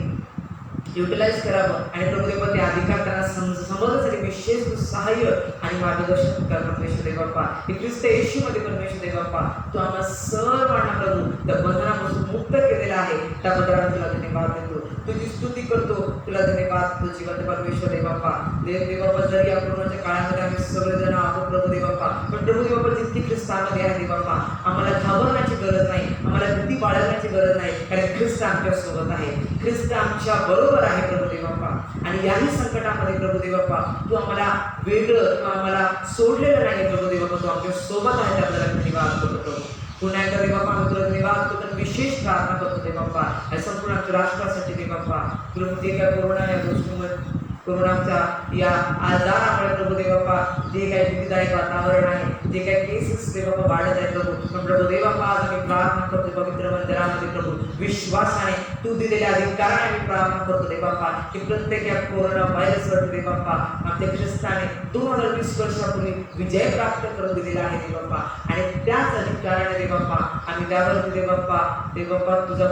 युटिलाइज करावं आणि प्रभुदेवा ते अधिकार त्यांना समजण्यासाठी विशेष सहाय्य आणि मार्गदर्शन कर परमेश्वर देव बाप्पा. हे ख्रिस्त येशूमध्ये परमेश्वर देव बाप्पा तू आम्हाला सर्वांना प्रभू त्या बंधनापासून मुक्त केलेला आहे. त्या बंधनाला तुला धन्यवाद देतो, तुझी स्तुती करतो, तुला धन्यवाद देतो जिवंत परमेश्वर देव बाप्पा. देव बाप्पा जरी या कोरोनाच्या काळामध्ये आम्ही सगळेजण आहोत प्रभू देव बाप्पा, पण प्रभू देव बाप्पा जितकी ख्रिस्तामध्ये आहे देव बाप्पा आम्हाला घाबरण्याची गरज नाही, आम्हाला भीती बाळगण्याची गरज नाही, कारण ख्रिस्त आमच्या सोबत आहे, ख्रिस्त आमच्या बरोबर आहे प्रभू देव बाप्पा. आणि याही संकटामध्ये प्रभू देव बाप्पा तू आम्हाला वेगळं किंवा आम्हाला सोडलेलं नाही प्रभू देव बाप्पा, तू आमच्या सोबत आहे त्याबद्दल धन्यवाद करतो प्रभू. पुन्हा एकदा देव बाप्पा आम्ही तुला धन्यवाद करतो, विशेष प्रार्थना करतो देव बाप्पा या संपूर्ण आमच्या राष्ट्रासाठी देव बाप्पा. तुला जे काय कोरोना या गोष्टीमुळे कोरोनाच्या या आजारामुळे प्रभू देव बाप्पा जे काही भीतीदायक वातावरण आहे, जे काही केसेस देव बाप्पा वाढत आहे प्रभू, पण प्रभू देव बाप्पा आज आम्ही प्रार्थना करतो पवित्र मंदिरामध्ये प्रभू विश्वासाने तू दिलेल्या अधिकाराने आम्ही प्रार्थना करतो देव बाप्पा की प्रत्येक या कोरोना व्हायरसवर देव बाप्पा आमच्या ख्रिस्ताने 2020 वर्षापूर्वी विजय प्राप्त करून दिलेला आहे देव बाप्पा. आणि त्याच अधिकाराने देव बाप्पा आम्ही त्यावरती देव बाप्पा तुझं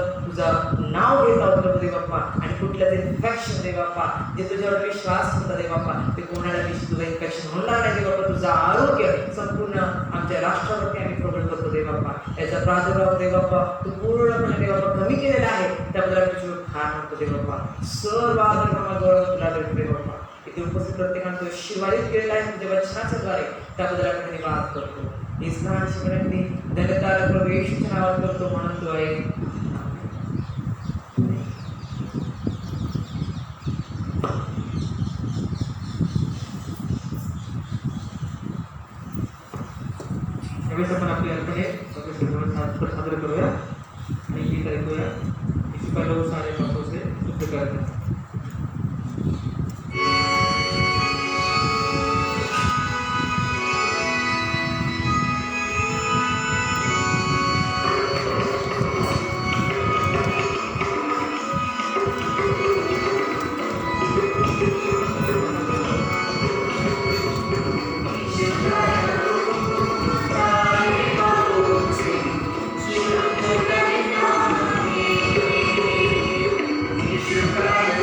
नाव घेत आहोत प्रभू देव बाप्पा. आणि कुठल्याच इन्फेक्शन देव बाप्पा जे तुझ्यावर विश्वास होता देव बाप्पा ते कोणाला तुझं इन्फेक्शन होणार नाही देव बाप्पा. तुझं आरोग्य संपूर्ण आमच्या राष्ट्रावरती आम्ही प्रकट करतो देव बाप्पा. याचा प्रादुर्भाव देव बाप्पा तू पूर्णपणे देव बाप्पा कमी केलेला आहे, त्याबद्दल तुझं खान म्हणतो देव बाप्पा. सर्व आदर गौरव तुला देतो देव बाप्पा. इथे उपस्थित प्रत्येकाने तुझं शिवारित केलेला आहे तुझ्या वचनाच्या द्वारे, त्याबद्दल आम्ही धन्यवाद करतो. ही स्नानाची विनंती धन्यतार प्रभू येशूच्या नावात करतो म्हणून तो आहे. आपण आपली अर्पणे साजरे करूया आणि गीत ऐकूया. पहले सारे बातों से शुद्ध करते Thank you.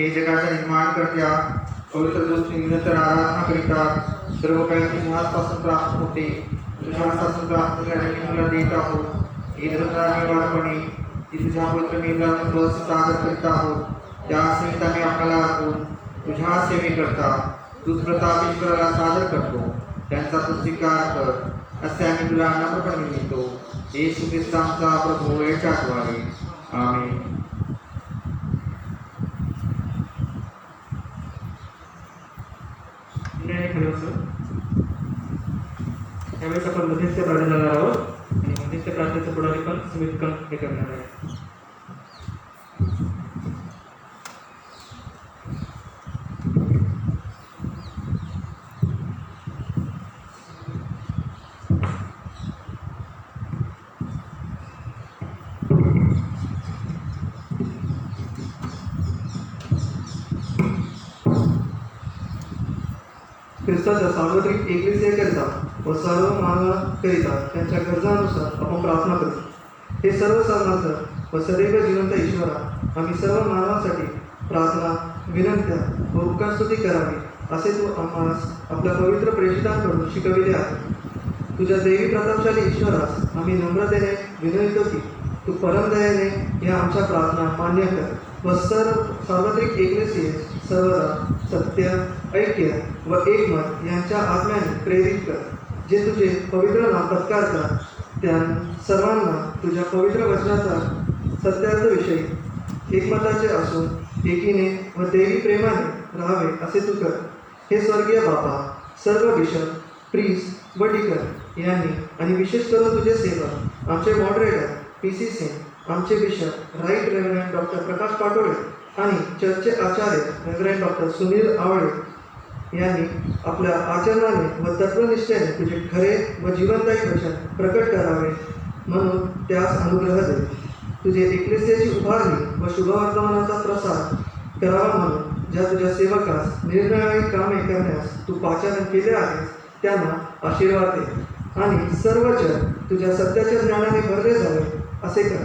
हे जगाचा निर्माण करत्या पवित्र दृष्टी निरंतर आराधना करितात. सर्व काही मुळापासून प्राप्त होते. तुझ्यापासून प्राप्त झालेली तुला देत आहोत. ही निरंतरपणे ती तुझ्या पवित्र मेलाला सादर करीत आहोत. त्या सहित आम्ही आपल्याला अर्पून तुझ्या सेवेकरता तुझ प्रताप ईश्वराला सादर करतो. त्यांचा तू स्वीकार कर असे आम्ही तुला नम्रपणे विनंतो. येशू ख्रिस्तांचा प्रभू याच्याद्वारे आमेन. त्यावेळेस आपण मध्यस्थ प्रार्थना करणार आहोत आणि मध्यस्थ प्रार्थनेचं पुढारी पण सुमित हे करणार आहे. ख्रिस्ताच्या सार्वत्रिक एकविसेकरिता व सर्व मानवाकरिता त्यांच्या गरजानुसार आपण प्रार्थना करतो. हे सर्व सामर्थ्य व सदैव जिवंत ईश्वरा, आम्ही सर्व मानवासाठी प्रार्थना, विनंत्या व उपकारस्तुती करावी असे तू आम्हास आपल्या पवित्र प्रेषितांकडून शिकविले आहे. तुझ्या देवी प्रतापशाली ईश्वरास आम्ही नम्रतेने विनवितो की तू परमदयाने या आमच्या प्रार्थना मान्य कर व सर्व सार्वत्रिक एकविसीय सर्वदा सत्य, ऐक्य व एकमत यांच्या आत्म्याने प्रेरित कर. जे तुझे पवित्र नाम पत्कारतात त्या सर्वांना तुझ्या पवित्र वचनाचा सत्यार्थ विषयी एकमताचे असून एकीने व देवी प्रेमाने राहावे असे तू कर. हे स्वर्गीय बापा, सर्व बिशप, प्रीस्ट व डिकन यांनी आणि विशेष करून तुझे सेवक आमचे मॉडरेटर PC सिंग, आमचे बिशप राईट रेव्हरंड डॉक्टर प्रकाश पाटोळे आणि चर्चचे आचार्य रेव्हरंड डॉक्टर सुनील आवळे यांनी आपल्या आचरणाने व तत्वनिष्ठेने तुझे खरे व जीवनदायी वचन प्रकट करावे म्हणून त्यास अनुग्रह दे. तुझे एकलेसियाची उभारणी व शुभवर्तमानाचा प्रसार करावा म्हणून ज्या तुझ्या सेवकास निरनिराळी कामे करण्यास तू पाचारण केले आहेस त्यांना आशीर्वाद दे आणि सर्व जग तुझ्या सत्याच्या ज्ञानाने भरले जावे असे कर.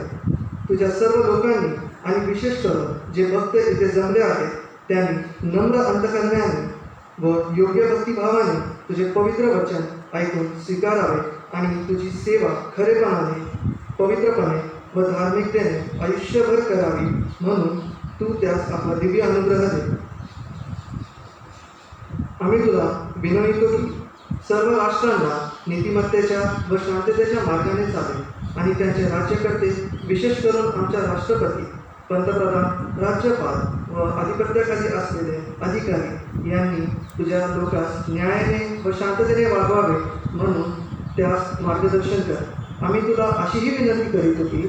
तुझ्या सर्व लोकांनी आणि विशेष करून जे भक्त इथे जमले आहेत त्यांनी नम्र अंतकरणाने व योग्य भक्तिभावाने तुझे पवित्र वचन ऐकून स्वीकारावे आणि तुझी सेवा खरेपणाने, पवित्रपणे व धार्मिकतेने आयुष्यभर करावी म्हणून तू त्यास आपला दिव्य अनुग्रह दे. आम्ही तुला विनवितो की सर्व राष्ट्रांना नीतिमत्तेच्या व शांततेच्या मार्गाने चालेल आणि त्यांचे राज्यकर्ते, विशेष करून आमच्या राष्ट्रपती, पंतप्रधान, राज्यपाल व अधिपत्याखाली असलेले अधिकारी यांनी तुझ्या लोकांस न्यायाने व शांततेने वागवावे म्हणून त्यास मार्गदर्शन कर. आम्ही तुला अशीही विनंती करीतो की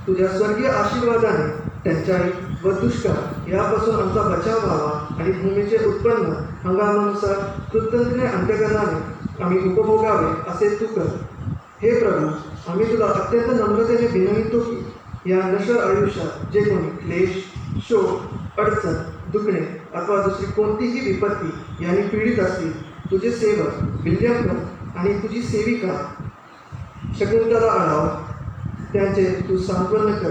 तुझ्या स्वर्गीय आशीर्वादाने टंचाई व दुष्काळ यापासून आमचा बचाव व्हावा आणि भूमीचे उत्पन्न हंगामानुसार कृतज्ञतेने अंत्यकरणाने आम्ही उपभोगावे असे तू कर. हे प्रभू, आम्ही तुला अत्यंत नम्रतेने विनवितो की या नश्वर आयुष्यात जे कोणी क्लेश, शोक, अडचण, दुखणे अथवा दुसरी कोणतीही विपत्ती यांनी पीडित असतील, तुझे सेवक विल्यम आणि तुझी सेविका शकुंतला आढाव त्यांचे तू सांत्वन कर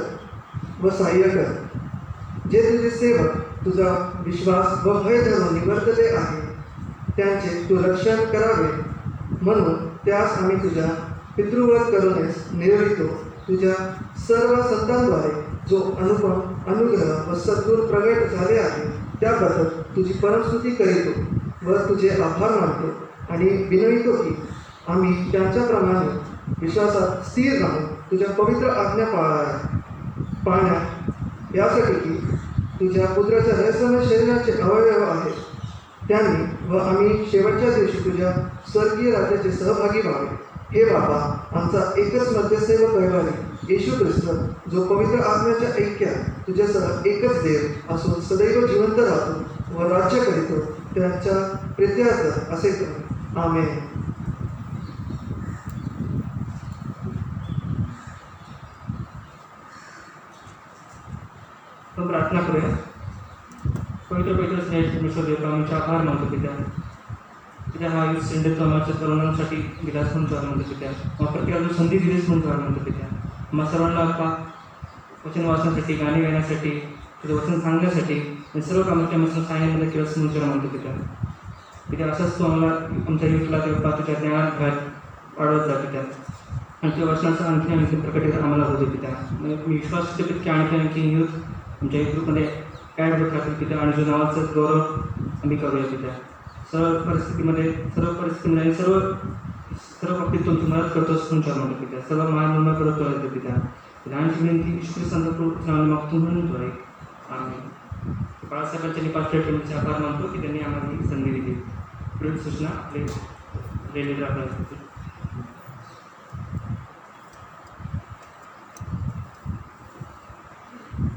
व सहाय्य कर. जे तुझे सेवक तुझा विश्वास व भय धरून निवर्तले आहे त्यांचे तू रक्षण करावे म्हणून त्यास आम्ही तुझ्या पितृवध करूनच निरवितो. तुझ्या सर्व संतांद्वारे जो अनुपम अनुग्रह व सद्गुण प्रगट झाले आहे त्याबद्दल तुझी परमस्तुती करीतो व तुझे आभार मानतो आणि विनवितो की आम्ही त्यांच्याप्रमाणे विश्वासात स्थिर राहून तुझ्या पवित्र आज्ञा पाळण्यात यासाठी की तुझ्या पुत्राच्या रहस्यमय शरीराचे अवयव आहेत त्यांनी व आम्ही शेवटच्या दिवशी तुझ्या स्वर्गीय राज्याचे सहभागी व्हावे. हे बाबा, आमचा एकच मध्यस्थैव कैवारी येशू ख्रिस्त जो पवित्र आत्म्याच्या ऐक्यात तुझ्यासह एकच देव असून सदैव जिवंत राहतो व राज्य करीतो त्यांच्या प्रित्यार्थ असे कर. आमेन. आपण प्रार्थना करूया. पवित्र स्नेह देव आमच्या आभार मानतो पित्या. पित्या हा आयुष संडेचा आमच्या तरुणांसाठी दिलास म्हणून आभार मानतो पित्या. मग प्रत्येकाला संधी दिलीच म्हणून आभार मानतो पित्या. मग सर्वांना आपा वचन वाचण्यासाठी, गाणी गाण्यासाठी, तुझं वचन सांगण्यासाठी आणि सर्व कामाच्या मधून सांगितलं किंवा समजून म्हणतो पित्या. पित्या असंच तू आम्हाला आमच्या युथला तेव्हा तुझ्या ज्ञानात वाढवत जा पित्या. आणि त्या वचनाचं आणखी प्रकटीत आम्हाला होते पित्या. मी विश्वास ठेवतो की आणखी युथ आमच्या युथमध्ये ॲड होत राहतील पित्या आणि जो नावाचं गौरव आम्ही करूया पित्या. सर्व परिस्थितीमध्ये आणि सर्व बाबतीत तू मदत करतोस तुमच्या म्हणतो पित्या. सर्व महान करत येतो पित्या. लहानची विनंती ईश्वरी संत मागतो म्हणून तो आहे. आम्ही बाळासाहेबांच्या निपात्र ठेवण्याचे आभार मानतो की त्यांनी आम्हाला ही संधी दिली. पुढील सूचना आपले आपल्या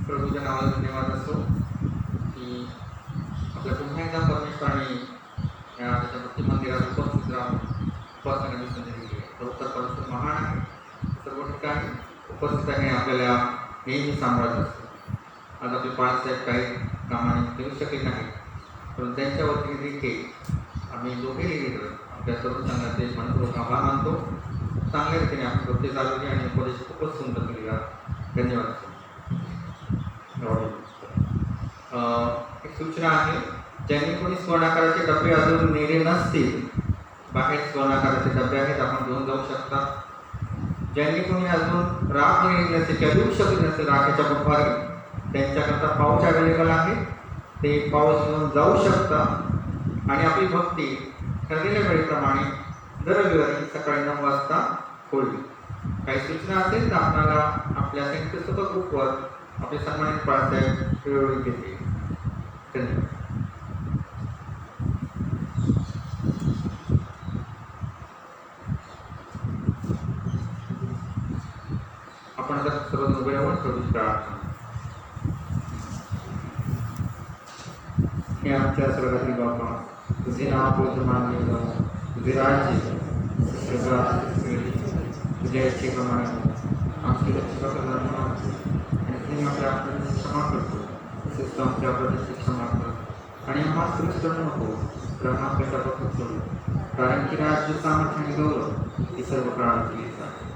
प्रभूच्या नावाला धन्यवाद असो की आपल्या पुन्हा एकदा परमेश्वराने त्याच्या भक्ती मंदिरात उपस्थित राहून उपासनाची संधी दिली आहे. खरोखर परमेश्वर महान आहे. सर्व ठिकाणी उपस्थित आहे आपल्याला नेहमी सांभाळत असतो. आज आपले बाळासाहेब काही कामाने येऊ शकले नाही, परंतु त्यांच्या वतीने देखील आम्ही दोघे लिडर आपल्या सर्व संघाचे मनपूर्वक आभार मानतो. चांगल्या रीतीने आपण कृत्य चालवली आणि उपदेश खूपच सुंदर केलेला. धन्यवाद. एक सूचना आहे, ज्यांनी कोणी स्वर्णाकाराचे डबे अजून नेले नसतील, बाहेर स्वर्णाकाराचे डबे आहेत, आपण घेऊन जाऊ शकता. ज्यांनी कोणी अजून राख नेली नसेल किंवा देऊ शकले नसेल राखेच्या बुधवारी, त्यांच्याकरता पाऊच अवेलेबल आहे. ते पाऊच घेऊन जाऊ शकता आणि आपली भक्ती ठरलेल्या वेळेप्रमाणे दर रविवारी सकाळी 9 वाजता होईल. काही सूचना असेल तर आपल्याला आपल्या संकेत ग्रुपवर आपले सन्मानित बाळासाहेब वेळोवेळी घेते. धन्यवाद. आपण आता सर्व उभ्यावर थोडी प्रार्थना. हे आमच्या स्वर्गातील बाबा, तुझे नाव पूर्ण मानले जाऊ, तुझे राज्य तुझ्या इच्छेप्रमाणे आमची रक्षका करणार आणि आपल्या आपल्याला क्षमा करतो, तसेच आमच्या प्रदेशाची क्षमा कर आणि आम्हाला सुरक्षित नको कारण आपल्या फक्त सोडू, कारण की राज्य सामर्थ्य आणि गौरव ही सर्व काळात केली जाते.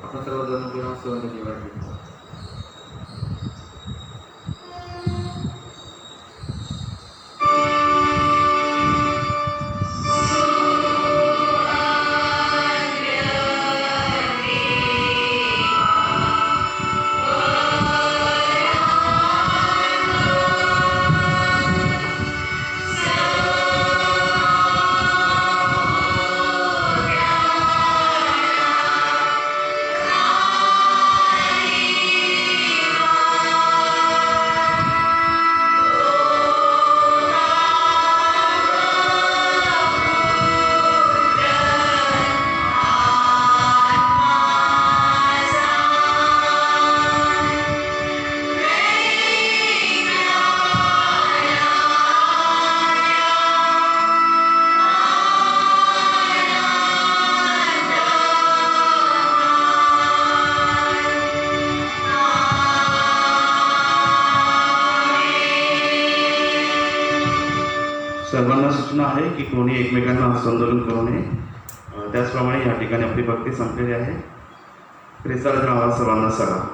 आपण सर्वजण घेऊन सुवर्ण जीवन घेतो. सर्वांना सूचना आहे की कोणी एकमेकांना हस्तांदोलन करू नये. त्याचप्रमाणे या ठिकाणी आपली भक्ती संपलेली आहे. ख्रिस्ताच्या नावात सर्वांना सलाम.